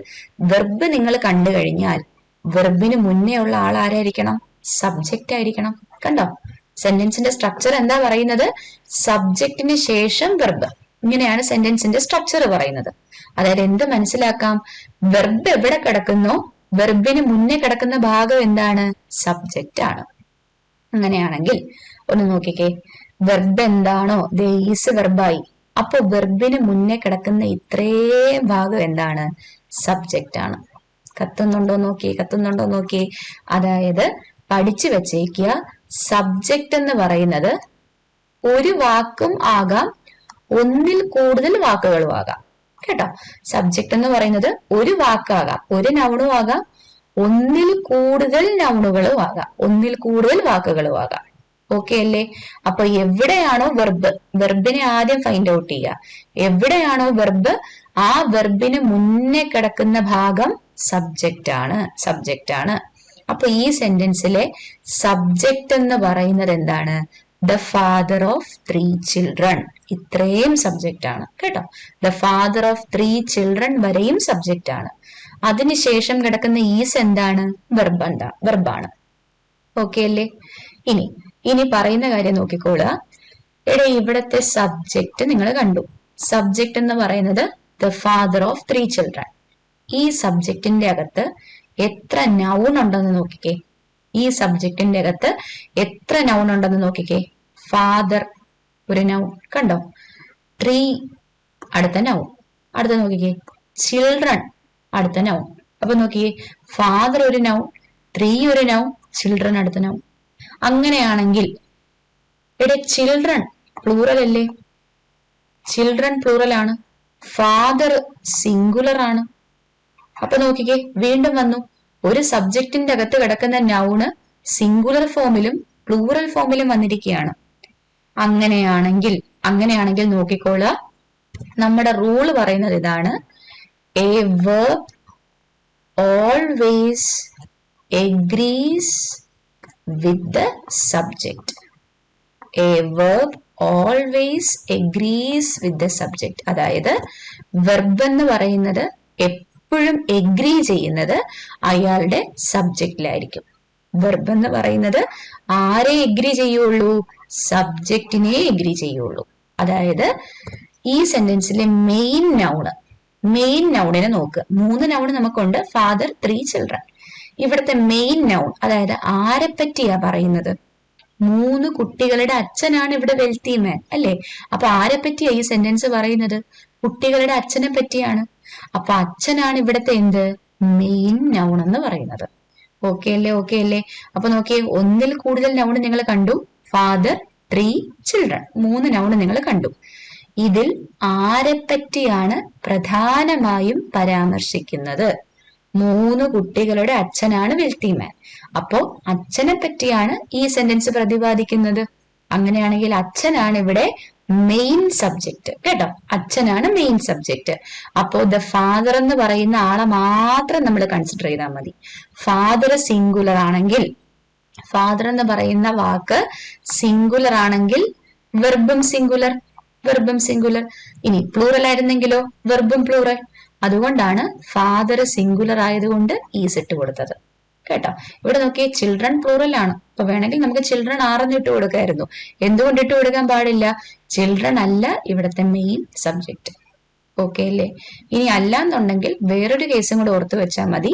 വെർബ് നിങ്ങൾ കണ്ടു കഴിഞ്ഞാൽ വെർബിന് മുന്നേ ഉള്ള ആൾ ആരായിരിക്കണം? സബ്ജക്റ്റ് ആയിരിക്കണം. കണ്ടോ, സെന്റൻസിന്റെ സ്ട്രക്ചർ എന്താ പറയുന്നത്? സബ്ജക്റ്റിന് ശേഷം വെർബ്. ഇങ്ങനെയാണ് സെന്റൻസിന്റെ സ്ട്രക്ചർ പറയുന്നത്. അതായത് എന്ത് മനസ്സിലാക്കാം? വെർബ് എവിടെ കിടക്കുന്നോ വെർബിന് മുന്നേ കിടക്കുന്ന ഭാഗം എന്താണ്? സബ്ജക്റ്റ് ആണ്. അങ്ങനെയാണെങ്കിൽ ഒന്ന് നോക്കിക്കേ, വെർബ് എന്താണോ ഈസ് വെർബായി. അപ്പൊ വെർബിന് മുന്നേ കിടക്കുന്ന ഇത്രയും ഭാഗം എന്താണ്? സബ്ജക്റ്റ് ആണ്. കത്തുന്നുണ്ടോ നോക്കി. അതായത് പഠിച്ചു വെച്ചേക്കുക, സബ്ജക്റ്റ് എന്ന് പറയുന്നത് ഒരു വാക്കും ആകാം, ഒന്നിൽ കൂടുതൽ വാക്കുകളും ആകാം. കേട്ടോ, സബ്ജക്റ്റ് എന്ന് പറയുന്നത് ഒരു വാക്കാകാം, ഒരു നൗണും ആകാം, ഒന്നിൽ കൂടുതൽ നൗണുകളും ആകാം, ഒന്നിൽ കൂടുതൽ വാക്കുകളും ആകാം. ഓക്കെ അല്ലേ? അപ്പൊ എവിടെയാണോ വെർബ്, വെർബിനെ ആദ്യം ഫൈൻഡ് ഔട്ട് ചെയ്യുക. എവിടെയാണോ വെർബ്, ആ വെർബിന് മുന്നേ കിടക്കുന്ന ഭാഗം സബ്ജക്റ്റ് ആണ്. അപ്പൊ ഈ സെന്റൻസിലെ സബ്ജക്റ്റ് എന്ന് പറയുന്നത് എന്താണ്? The father of 3 children. ഇത്രയും സബ്ജക്റ്റ് ആണ് കേട്ടോ. ദ ഫാദർ ഓഫ് 3 children വരെയും സബ്ജക്റ്റ് ആണ്. അതിനുശേഷം കിടക്കുന്ന ഈസ് എന്താണ്? വെർബാണ്. ഓക്കെ അല്ലേ? ഇനി പറയുന്ന കാര്യം നോക്കിക്കോളുക. ഇവിടത്തെ സബ്ജക്റ്റ് നിങ്ങൾ കണ്ടു. സബ്ജക്റ്റ് എന്ന് പറയുന്നത് ദ ഫാദർ ഓഫ് 3 children. ഈ സബ്ജക്റ്റിന്റെ അകത്ത് എത്ര നൗൺ ഉണ്ടെന്ന് നോക്കിക്കേ. ഈ സബ്ജക്റ്റിന്റെ അകത്ത് എത്ര നൗൺ ഉണ്ടെന്ന് നോക്കിക്കേ. ഫാദർ ഒരു നൗൺ, കണ്ടോ? 3 അടുത്ത നൗൺ. അടുത്ത നോക്കിക്കേ, ചിൽഡ്രൻ അടുത്ത നൗൺ. അപ്പൊ നോക്കിക്കേ, ഫാദർ ഒരു നൗൺ, 3 ഒരു നൗൺ, ചിൽഡ്രൻ അടുത്ത നൗൺ. അങ്ങനെയാണെങ്കിൽ ചിൽഡ്രൻ പ്ലൂറൽ അല്ലേ? ചിൽഡ്രൻ പ്ലൂറൽ ആണ്. ഫാദർ സിംഗുലർ ആണ്. അപ്പൊ നോക്കിക്കേ, വീണ്ടും വന്നു. ഒരു സബ്ജക്റ്റിന്റെ അകത്ത് കിടക്കുന്ന നൗണ് സിംഗുലർ ഫോമിലും പ്ലൂറൽ ഫോമിലും വന്നിരിക്കുകയാണ്. അങ്ങനെയാണെങ്കിൽ നോക്കിക്കോളുക, നമ്മുടെ റൂള് പറയുന്നത് ഇതാണ്: A verb always agrees with the subject. A verb always agrees with the subject. അതായത് വെർബ് എന്ന് പറയുന്നത് എപ്പോഴും എഗ്രി ചെയ്യുന്നത് അയാളുടെ സബ്ജക്റ്റിലായിരിക്കും. വെർബ് എന്ന് പറയുന്നത് ആരെ എഗ്രി ചെയ്യുള്ളൂ? സബ്ജക്റ്റിനെ എഗ്രി ചെയ്യുള്ളൂ. അതായത് ഈ സെന്റൻസിലെ മെയിൻ നൗണിനെ നോക്ക്. 3 നൗൺ നമുക്കുണ്ട്, ഫാദർ 3 children. ഇവിടുത്തെ മെയിൻ നൗൺ, അതായത് ആരെ പറ്റിയാ പറയുന്നത്? 3 കുട്ടികളുടെ അച്ഛനാണ് ഇവിടെ വെൽത്തി മാൻ അല്ലെ? അപ്പൊ ആരെ പറ്റിയാ ഈ സെന്റൻസ് പറയുന്നത്? കുട്ടികളുടെ അച്ഛനെ പറ്റിയാണ്. അപ്പൊ അച്ഛനാണ് ഇവിടുത്തെ എന്ത്? മെയിൻ നൗൺ എന്ന് പറയുന്നത്. ഓക്കെ അല്ലേ? അപ്പൊ നോക്കിയേ, ഒന്നിൽ കൂടുതൽ നൗൺ നിങ്ങൾ കണ്ടു. ഫാദർ 3 children, 3 നൗൺ നിങ്ങൾ കണ്ടു. ഇതിൽ ആരെ പറ്റിയാണ് പ്രധാനമായും പരാമർശിക്കുന്നത്? 3 കുട്ടികളുടെ അച്ഛനാണ് വെൽത്തി മാൻ. അപ്പോ അച്ഛനെ പറ്റിയാണ് ഈ സെന്റൻസ് പ്രതിപാദിക്കുന്നത്. അങ്ങനെയാണെങ്കിൽ അച്ഛനാണ് ഇവിടെ മെയിൻ സബ്ജക്റ്റ്. കേട്ടോ, അച്ഛനാണ് മെയിൻ സബ്ജക്റ്റ്. അപ്പോ ദ ഫാദർ എന്ന് പറയുന്ന ആളെ മാത്രം നമ്മൾ കൺസിഡർ ചെയ്താൽ മതി. ഫാദർ സിംഗുലർ ആണെങ്കിൽ, ഫാദർ എന്ന് പറയുന്ന വാക്ക് സിംഗുലർ ആണെങ്കിൽ വെർബും സിംഗുലർ. ഇനി പ്ലൂറൽ ആയിരുന്നെങ്കിലോ? വെർബും പ്ലൂറൽ. അതുകൊണ്ടാണ് ഫാദർ സിംഗുലർ ആയതുകൊണ്ട് ഈസ് ഇട്ട് കൊടുത്തത്. കേട്ടോ, ഇവിടെ നോക്കിയേ, ചിൽഡ്രൻ പ്ലൂറൽ ആണ്. അപ്പൊ വേണമെങ്കിൽ നമുക്ക് ചിൽഡ്രൻ ആറെന്ന് ഇട്ട് കൊടുക്കായിരുന്നു. എന്തുകൊണ്ട് ഇട്ട് കൊടുക്കാൻ പാടില്ല? ചിൽഡ്രൻ അല്ല ഇവിടുത്തെ മെയിൻ സബ്ജക്റ്റ്. ഓക്കെ അല്ലേ? ഇനി അല്ലാന്നുണ്ടെങ്കിൽ വേറൊരു കേസും കൂടെ ഓർത്ത് വെച്ചാൽ മതി.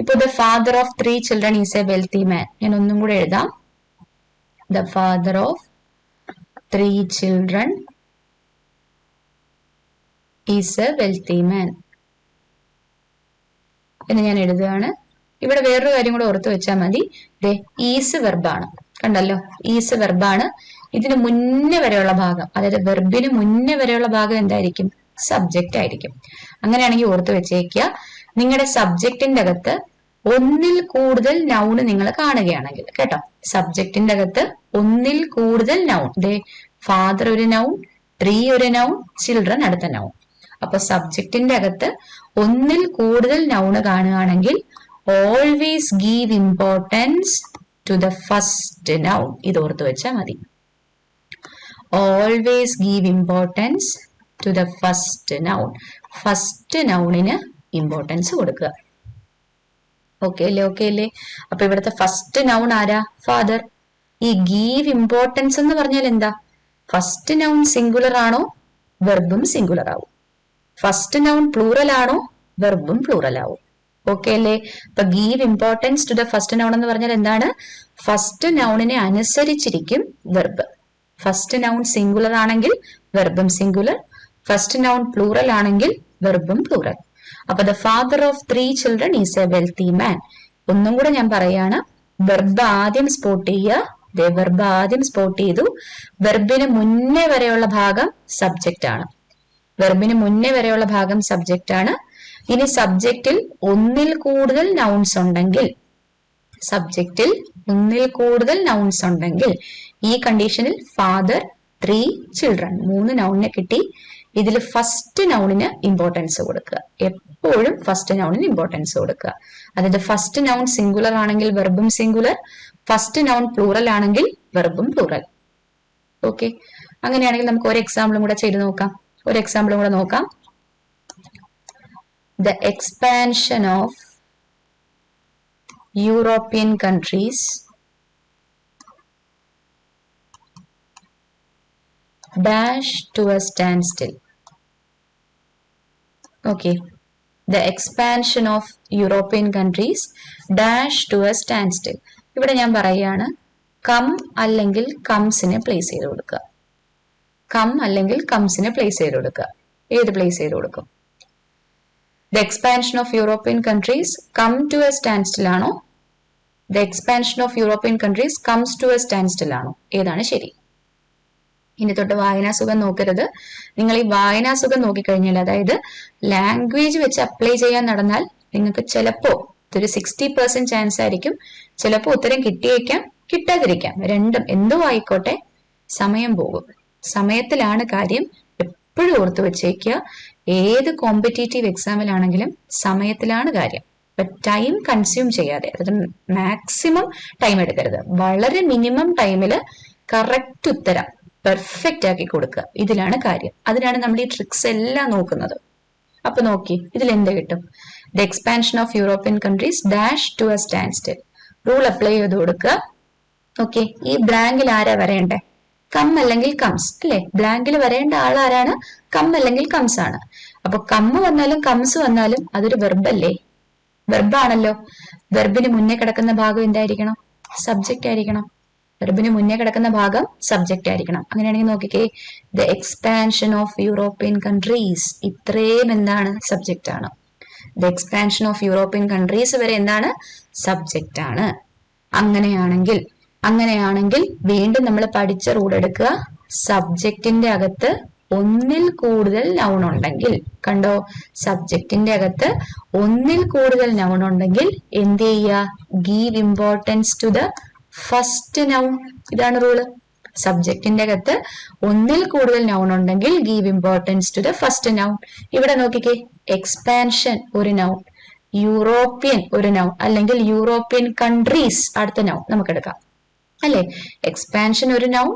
ഇപ്പൊ the father of 3 children is a wealthy man. ഞാൻ ഒന്നും കൂടെ എഴുതാം. The father of 3 children is a wealthy man എന്ന് ഞാൻ എഴുതുകയാണ്. ഇവിടെ വേറൊരു കാര്യം കൂടെ ഓർത്ത് വെച്ചാൽ മതി. ഈസ് വെർബാണ്, കണ്ടല്ലോ, ഈസ് വെർബാണ്. ഇതിന് മുന്നേ വരെയുള്ള ഭാഗം, അതായത് വെർബിന് മുന്നേ വരെയുള്ള ഭാഗം എന്തായിരിക്കും? സബ്ജക്റ്റ് ആയിരിക്കും. അങ്ങനെയാണെങ്കിൽ ഓർത്ത് വെച്ചേക്കുക, നിങ്ങളുടെ സബ്ജക്റ്റിന്റെ അകത്ത് ഒന്നിൽ കൂടുതൽ നൗണ് നിങ്ങൾ കാണുകയാണെങ്കിൽ, കേട്ടോ, സബ്ജക്റ്റിന്റെ അകത്ത് ഒന്നിൽ കൂടുതൽ നൗൺ, ഫാദർ ഒരു നൗൺ, 3 ഒരു നൗൺ, ചിൽഡ്രൻ അടുത്ത നൗൺ. അപ്പൊ സബ്ജക്റ്റിന്റെ അകത്ത് ഒന്നിൽ കൂടുതൽ നൗണ് കാണുകയാണെങ്കിൽ always give importance to the first noun. ഇത് ഓർത്ത് വെച്ചാൽ മതി. Always give importance to the first noun. First നൗണിന് ഇമ്പോർട്ടൻസ് കൊടുക്കുക. ഓക്കെ അല്ലേ? ഓക്കെ അല്ലേ? അപ്പൊ ഇവിടുത്തെ ഫസ്റ്റ് നൗൺ ആരാ? ഫാദർ. ഈ ഗീവ് ഇമ്പോർട്ടൻസ് എന്ന് പറഞ്ഞാൽ എന്താ? ഫസ്റ്റ് നൗൺ സിംഗുലർ ആണോ? വെർബും സിംഗുലർ ആവും. ഫസ്റ്റ് നൗൺ പ്ലൂറൽ ആണോ? വെർബും പ്ലൂറൽ ആവും. ഓക്കെ അല്ലേ? അപ്പൊ give importance to the first noun എന്ന് പറഞ്ഞാൽ എന്താണ്? ഫസ്റ്റ് നൗണിനെ അനുസരിച്ചിരിക്കും വെർബ്. ഫസ്റ്റ് നൗൺ സിംഗുലർ ആണെങ്കിൽ വെർബും സിംഗുലർ, ഫസ്റ്റ് നൗൺ പ്ലൂറൽ ആണെങ്കിൽ വെർബും പ്ലൂറൽ. അപ്പൊ the father of 3 children is a wealthy man. ഒന്നും കൂടെ ഞാൻ പറയാണ്, വെർബ് ആദ്യം സ്പോട്ട് ചെയ്യുക. വെർബ് ആദ്യം സ്പോട്ട് ചെയ്തു. വെർബിന് മുന്നേ വരെയുള്ള ഭാഗം സബ്ജക്റ്റ് ആണ്. വെർബിന് മുന്നേ വരെയുള്ള ഭാഗം സബ്ജക്റ്റ് ആണ്. ഇനി സബ്ജക്റ്റിൽ ഒന്നിൽ കൂടുതൽ നൗൺസ് ഉണ്ടെങ്കിൽ, സബ്ജക്റ്റിൽ ഒന്നിൽ കൂടുതൽ നൗൺസ് ഉണ്ടെങ്കിൽ, ഈ കണ്ടീഷനിൽ ഫാദർ 3 children 3 നൗണിനെ കിട്ടി. ഇതിൽ ഫസ്റ്റ് നൗണിന് ഇമ്പോർട്ടൻസ് കൊടുക്കുക. എപ്പോഴും ഫസ്റ്റ് നൗണിന് ഇമ്പോർട്ടൻസ് കൊടുക്കുക. അതായത് ഫസ്റ്റ് നൗൺ സിംഗുലർ ആണെങ്കിൽ വെർബും സിംഗുലർ, ഫസ്റ്റ് നൗൺ പ്ലൂറൽ ആണെങ്കിൽ വെർബും പ്ലൂറൽ. ഓക്കെ, അങ്ങനെയാണെങ്കിൽ നമുക്ക് ഒരു എക്സാമ്പിളും കൂടെ ചെയ്ത് നോക്കാം. ഒരു എക്സാമ്പിളും കൂടെ നോക്കാം. The expansion of European countries dash to a standstill. Okay, the expansion of European countries dash to a standstill. ഇവിടെ ഞാൻ പറയുകയാണ്, കം അല്ലെങ്കിൽ കംസിനെ പ്ലേസ് ചെയ്ത് കൊടുക്കുക. കം അല്ലെങ്കിൽ കംസിനെ പ്ലേസ് ചെയ്ത് കൊടുക്കുക. ഏത് പ്ലേസ് ചെയ്ത് കൊടുക്കും? The expansion of European countries come to a standstill ആണോ? The expansion of European countries comes to a standstill ആണോ? ഏതാണ് ശരി? ഇനി തൊട്ട് വായനാസുഖം നോക്കരുത്. നിങ്ങൾ ഈ വായനാസുഖം നോക്കിക്കഴിഞ്ഞാൽ, അതായത് ലാംഗ്വേജ് വെച്ച് അപ്ലൈ ചെയ്യാൻ നടന്നാൽ നിങ്ങൾക്ക് ചിലപ്പോ ഇതൊരു 60% ചാൻസ് ആയിരിക്കും, ചിലപ്പോൾ ഉത്തരം കിട്ടിയേക്കാം, കിട്ടാതിരിക്കാം. രണ്ടും എന്തോ ആയിക്കോട്ടെ, സമയം പോകും. സമയത്തിലാണ് കാര്യം. എപ്പോഴും ഓർത്തു വെച്ചേക്കുക, ഏത് കോമ്പറ്റേറ്റീവ് എക്സാമിലാണെങ്കിലും സമയത്തിലാണ് കാര്യം. ടൈം കൺസ്യൂം ചെയ്യാതെ, അതായത് മാക്സിമം ടൈം എടുക്കരുത്. വളരെ മിനിമം ടൈമിൽ കറക്റ്റ് ഉത്തരം പെർഫെക്റ്റ് ആക്കി കൊടുക്കുക. ഇതിലാണ് കാര്യം. അതിനാണ് നമ്മൾ ഈ ട്രിക്സ് എല്ലാം നോക്കുന്നത്. അപ്പൊ നോക്കി, ഇതിൽ എന്ത് കിട്ടും? The expansion of European countries dash to a standstill. Rule apply ചെയ്ത് കൊടുക്കുക. ഓക്കെ, ഈ ബ്ലാങ്കിൽ ആരാ വരേണ്ടേ? കം അല്ലെങ്കിൽ കംസ് അല്ലെ? ബ്ലാങ്കിൽ വരേണ്ട ആളാരാണ്? കം അല്ലെങ്കിൽ കംസ് ആണ്. അപ്പൊ കമ്മ് വന്നാലും കംസ് വന്നാലും അതൊരു വെർബല്ലേ? വെർബാണല്ലോ. വെർബിന് മുന്നേ കിടക്കുന്ന ഭാഗം എന്തായിരിക്കണം? സബ്ജക്റ്റ് ആയിരിക്കണം. വെർബിന് മുന്നേ കിടക്കുന്ന ഭാഗം സബ്ജക്റ്റ് ആയിരിക്കണം. അങ്ങനെയാണെങ്കിൽ നോക്കിക്കേ, the expansion of European countries, ഇത്രയും എന്താണ്? സബ്ജക്റ്റ് ആണ്. The expansion of European countries വരെ എന്താണ്? സബ്ജക്റ്റ് ആണ്. അങ്ങനെയാണെങ്കിൽ വീണ്ടും നമ്മൾ പഠിച്ച റൂൾ എടുക്കുക. സബ്ജക്റ്റിന്റെ അകത്ത് ഒന്നിൽ കൂടുതൽ നൗൺ ഉണ്ടെങ്കിൽ, കണ്ടോ, സബ്ജക്റ്റിന്റെ അകത്ത് ഒന്നിൽ കൂടുതൽ നൗൺ ഉണ്ടെങ്കിൽ എന്ത് ചെയ്യുക? Give importance to the first noun. ഇതാണ് റൂള്. സബ്ജക്റ്റിന്റെ അകത്ത് ഒന്നിൽ കൂടുതൽ നൗൺ ഉണ്ടെങ്കിൽ give importance to the first noun. ഇവിടെ നോക്കിക്കേ, എക്സ്പാൻഷൻ ഒരു നൗൺ, യൂറോപ്യൻ ഒരു നൗൺ, അല്ലെങ്കിൽ യൂറോപ്യൻ കൺട്രീസ് അടുത്ത നൗൺ നമുക്ക് എടുക്കാം അല്ലെ? എക്സ്പാൻഷൻ ഒരു നൗൺ,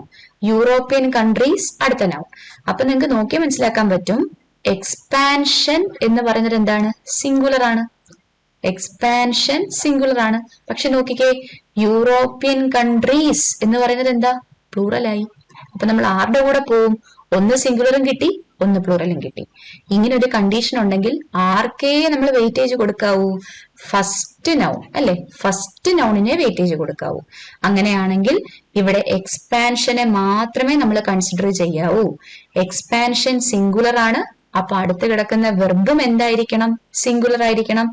യൂറോപ്യൻ കൺട്രീസ് അടുത്ത നൗൺ. അപ്പൊ നിങ്ങൾക്ക് നോക്കിയാൽ മനസ്സിലാക്കാൻ പറ്റും, എക്സ്പാൻഷൻ എന്ന് പറയുന്നത് എന്താണ്? സിംഗുലർ ആണ്. എക്സ്പാൻഷൻ സിംഗുലർ ആണ്. പക്ഷെ നോക്കിക്കേ, യൂറോപ്യൻ കൺട്രീസ് എന്ന് പറയുന്നത് എന്താ? പ്ലൂറൽ ആയി. അപ്പൊ നമ്മൾ ആരുടെ കൂടെ പോവും? ഒന്ന് സിംഗുലറും കിട്ടി, ഒന്ന് പ്ലൂറലും കിട്ടി. ഇങ്ങനെ ഒരു കണ്ടീഷൻ ഉണ്ടെങ്കിൽ ആർക്കേ നമ്മൾ വെയിറ്റേജ് കൊടുക്കാവൂ? ഫസ്റ്റ് നൗൺ അല്ലെ, ഫസ്റ്റ് നൗണിനെ വെയിറ്റേജ് കൊടുക്കാവൂ. അങ്ങനെയാണെങ്കിൽ ഇവിടെ എക്സ്പാൻഷനെ മാത്രമേ നമ്മൾ കൺസിഡർ ചെയ്യാവൂ. എക്സ്പാൻഷൻ സിംഗുലർ ആണ്, അപ്പൊ അടുത്ത് കിടക്കുന്ന വെർബും എന്തായിരിക്കണം? സിംഗുലർ ആയിരിക്കണം.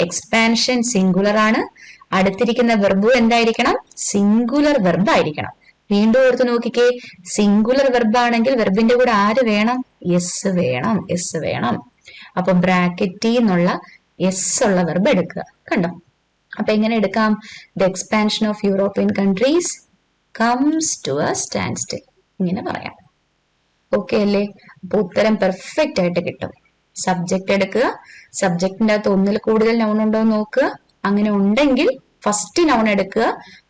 എക്സ്പാൻഷൻ സിംഗുലർ ആണ്, അടുത്തിരിക്കുന്ന വെർബും എന്തായിരിക്കണം? സിംഗുലർ വെർബ് ആയിരിക്കണം. വീണ്ടും ഓർത്ത് നോക്കിക്കേ, സിംഗുലർ വെർബ് ആണെങ്കിൽ വെർബിന്റെ കൂടെ ആര് വേണം? എസ് വേണം, എസ് വേണം. അപ്പൊ ബ്രാക്കറ്റിൽ നിന്നുള്ള എസ് ഉള്ള വെർബ് എടുക്കുക. കണ്ടോ? അപ്പൊ എങ്ങനെ എടുക്കാം? The expansion of European countries comes to a standstill, ഇങ്ങനെ പറയാം. ഓക്കെ അല്ലേ? അപ്പൊ ഉത്തരം പെർഫെക്റ്റ് ആയിട്ട് കിട്ടും. സബ്ജക്ട് എടുക്കുക, സബ്ജക്റ്റിന്റെ അകത്ത് ഒന്നിൽ കൂടുതൽ നൗൺ ഉണ്ടോ എന്ന് നോക്കുക. അങ്ങനെ ഉണ്ടെങ്കിൽ ഫസ്റ്റ് നൗൺ എടുക്കുക.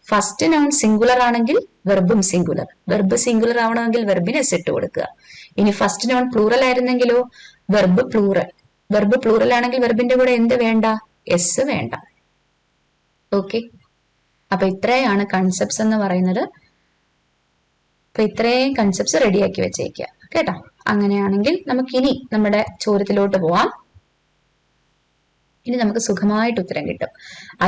ഫസ്റ്റ് നൗൺ സിംഗുലർ ആണെങ്കിൽ വെർബും സിംഗുലർ, വെർബ് സിംഗുലർ ആവണമെങ്കിൽ വെർബിന് എസ് ഇട്ട് കൊടുക്കുക. ഇനി ഫസ്റ്റ് നൗൺ പ്ലൂറൽ ആയിരുന്നെങ്കിലോ വെർബ് പ്ലൂറൽ, വെർബ് പ്ലൂറൽ ആണെങ്കിൽ വെർബിന്റെ കൂടെ എന്ത് വേണ്ട? എസ് വേണ്ട. ഓക്കെ, അപ്പൊ ഇത്രയാണ് കൺസെപ്റ്റ്സ് എന്ന് പറയുന്നത്. അപ്പൊ ഇത്രയും കൺസെപ്റ്റ്സ് റെഡിയാക്കി വെച്ചേക്കുക കേട്ടോ. അങ്ങനെയാണെങ്കിൽ നമുക്കിനി നമ്മുടെ ചോദ്യത്തിലോട്ട് പോവാം. ഇനി നമുക്ക് സുഖമായിട്ട് ഉത്തരം കിട്ടും.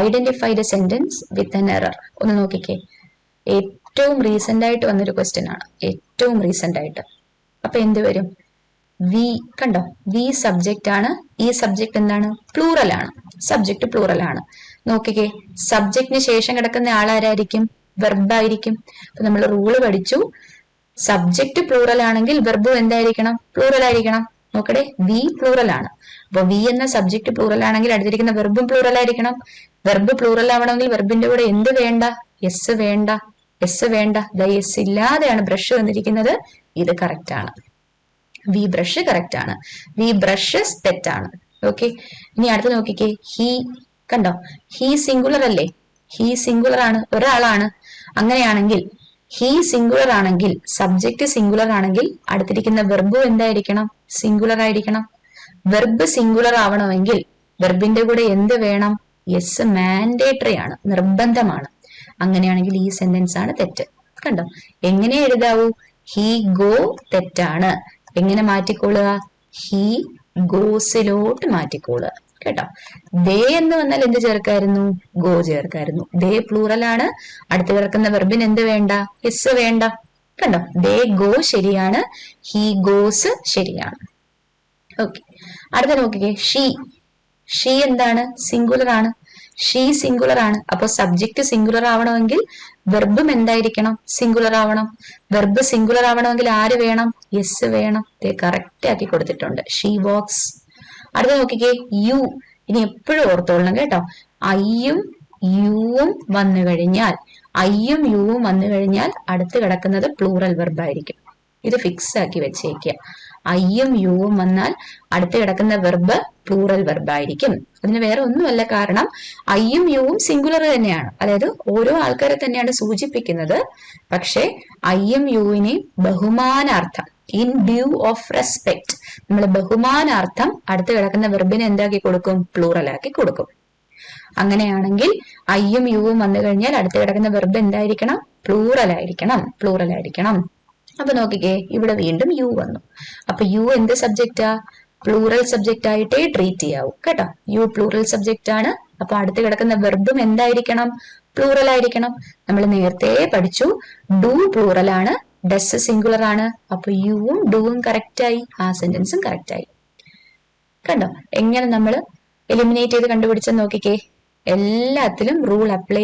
Identify the sentence with N error. ഒന്ന് നോക്കിക്കേ, ഏറ്റവും റീസെന്റ് ആയിട്ട് വന്നൊരു ക്വസ്റ്റ്യൻ ആണ്, ഏറ്റവും റീസെന്റ് ആയിട്ട്. അപ്പൊ എന്ത് വരും? വി, കണ്ടോ? വി സബ്ജക്റ്റ് ആണ്. ഈ സബ്ജക്ട് എന്താണ്? പ്ലൂറൽ ആണ്. സബ്ജക്ട് പ്ലൂറൽ ആണ്. നോക്കിക്കേ, സബ്ജക്റ്റിന് ശേഷം കിടക്കുന്ന ആളാരായിരിക്കും? വെർബ് ആയിരിക്കും. അപ്പൊ നമ്മൾ റൂള് പഠിച്ചു, സബ്ജക്ട് പ്ലൂറൽ ആണെങ്കിൽ വെർബും എന്തായിരിക്കണം? പ്ലൂറൽ ആയിരിക്കണം. നോക്കട്ടെ, വി പ്ലൂറൽ ആണ്. അപ്പൊ വി എന്ന സബ്ജക്ട് പ്ലൂറൽ ആണെങ്കിൽ അടുത്തിരിക്കുന്ന വെർബും പ്ലൂറൽ ആയിരിക്കണം. വെർബ് പ്ലൂറൽ ആവണമെങ്കിൽ വെർബിന്റെ കൂടെ എന്ത് വേണ്ട? എസ് വേണ്ട, എസ് വേണ്ട. എസ് ഇല്ലാതെയാണ് ബ്രഷ് വന്നിരിക്കുന്നത്. ഇത് കറക്റ്റ് ആണ്. വി ബ്രഷ് കറക്റ്റ് ആണ്. വി ബ്രഷസ് തെറ്റാണ്. ഓക്കെ, ഇനി അടുത്ത് നോക്കിക്കേ, ഹി, കണ്ടോ? ഹി സിംഗുലർ അല്ലേ? ഹി സിംഗുലർ ആണ്, ഒരാളാണ്. അങ്ങനെയാണെങ്കിൽ ഹി സിംഗുലർ ആണെങ്കിൽ, സബ്ജക്ട് സിംഗുലർ ആണെങ്കിൽ അടുത്തിരിക്കുന്ന വെർബും എന്തായിരിക്കണം? സിംഗുലർ ആയിരിക്കണം. വെർബ് സിംഗുലർ ആവണമെങ്കിൽ വെർബിന്റെ കൂടെ എന്ത് വേണം? യെസ് മാൻഡേറ്ററി ആണ്, നിർബന്ധമാണ്. അങ്ങനെയാണെങ്കിൽ ഈ സെന്റൻസ് ആണ് തെറ്റ്. കണ്ടോ? എങ്ങനെ എഴുതാവൂ? ഹി ഗോ തെറ്റാണ്. എങ്ങനെ മാറ്റിക്കൊള്ളുക? ഹി ഗോസിലോട്ട് മാറ്റിക്കൊള്ളുക കേട്ടോ. ദേ എന്ന് വന്നാൽ എന്ത് ചേർക്കായിരുന്നു? ഗോ ചേർക്കായിരുന്നു. ദേ പ്ലൂറൽ ആണ്. അടുത്ത് കിടക്കുന്ന വെർബിന് എന്ത് വേണ്ട? എസ് വേണ്ട. കണ്ടോ? ദേ ഗോ ശരിയാണ്, ഹി ഗോസ് ശരിയാണ്. ഓക്കെ, അടുത്ത നോക്കിക്കേ, ഷീ. ഷീ എന്താണ്? സിംഗുലർ ആണ്. ഷീ സിംഗുലർ ആണ്. അപ്പൊ സബ്ജക്ട് സിംഗുലർ ആവണമെങ്കിൽ വെർബും എന്തായിരിക്കണം? സിംഗുലർ ആവണം. വെർബ് സിംഗുലർ ആവണമെങ്കിൽ ആര് വേണം? യെസ് വേണം. കറക്റ്റ് ആക്കി കൊടുത്തിട്ടുണ്ട്. She walks. അടുത്ത നോക്കിക്കേ, യു. ഇനി എപ്പോഴും ഓർത്തോളണം കേട്ടോ, ഐയും യുവും വന്നു കഴിഞ്ഞാൽ, ഐയും യുവും വന്നു കഴിഞ്ഞാൽ അടുത്ത് കിടക്കുന്നത് പ്ലൂറൽ വെർബ് ആയിരിക്കും. ഇത് ഫിക്സ് ആക്കി വെച്ചേക്കുക. ഐയും യുവും വന്നാൽ അടുത്ത് കിടക്കുന്ന വെർബ് പ്ലൂറൽ വെർബ് ആയിരിക്കും. അതിന് വേറെ ഒന്നുമല്ല, കാരണം ഐയും യുവും സിംഗുലർ തന്നെയാണ്, അതായത് ഓരോ ആൾക്കാരെ തന്നെയാണ് സൂചിപ്പിക്കുന്നത്. പക്ഷെ ഐയും യുവിനെയും ബഹുമാനാർത്ഥം, ഇൻ ഡ്യൂ ഓഫ് റെസ്പെക്ട്, നമ്മൾ ബഹുമാനാർത്ഥം അടുത്ത് കിടക്കുന്ന വെർബിനെ എന്താക്കി കൊടുക്കും? പ്ലൂറൽ ആക്കി കൊടുക്കും. അങ്ങനെയാണെങ്കിൽ ഐയും യുവും വന്നു കഴിഞ്ഞാൽ അടുത്ത് കിടക്കുന്ന വെർബ് എന്തായിരിക്കണം? പ്ലൂറൽ ആയിരിക്കണം, പ്ലൂറൽ ആയിരിക്കണം. അപ്പൊ നോക്കിക്കേ, ഇവിടെ വീണ്ടും യു വന്നു. അപ്പൊ യു എന്ത് സബ്ജക്റ്റാ? പ്ലൂറൽ സബ്ജക്റ്റ് ആയിട്ടേ ട്രീറ്റ് ചെയ്യാവൂ കേട്ടോ. യു പ്ലൂറൽ സബ്ജക്റ്റ് ആണ്. അപ്പൊ അടുത്ത് കിടക്കുന്ന വെർബും എന്തായിരിക്കണം? പ്ലൂറൽ ആയിരിക്കണം. നമ്മൾ നേരത്തെ പഠിച്ചു, ഡു പ്ലൂറൽ ആണ്, ഡസ് സിംഗുലർ ആണ്. അപ്പൊ യുവും ഡുവും കറക്റ്റ് ആയി, ആ സെന്റൻസും കറക്റ്റ് ആയി. കണ്ടോ എങ്ങനെ നമ്മൾ എലിമിനേറ്റ് ചെയ്ത് കണ്ടുപിടിച്ചെന്ന് നോക്കിക്കേ. എല്ലാത്തിലും റൂൾ അപ്ലൈ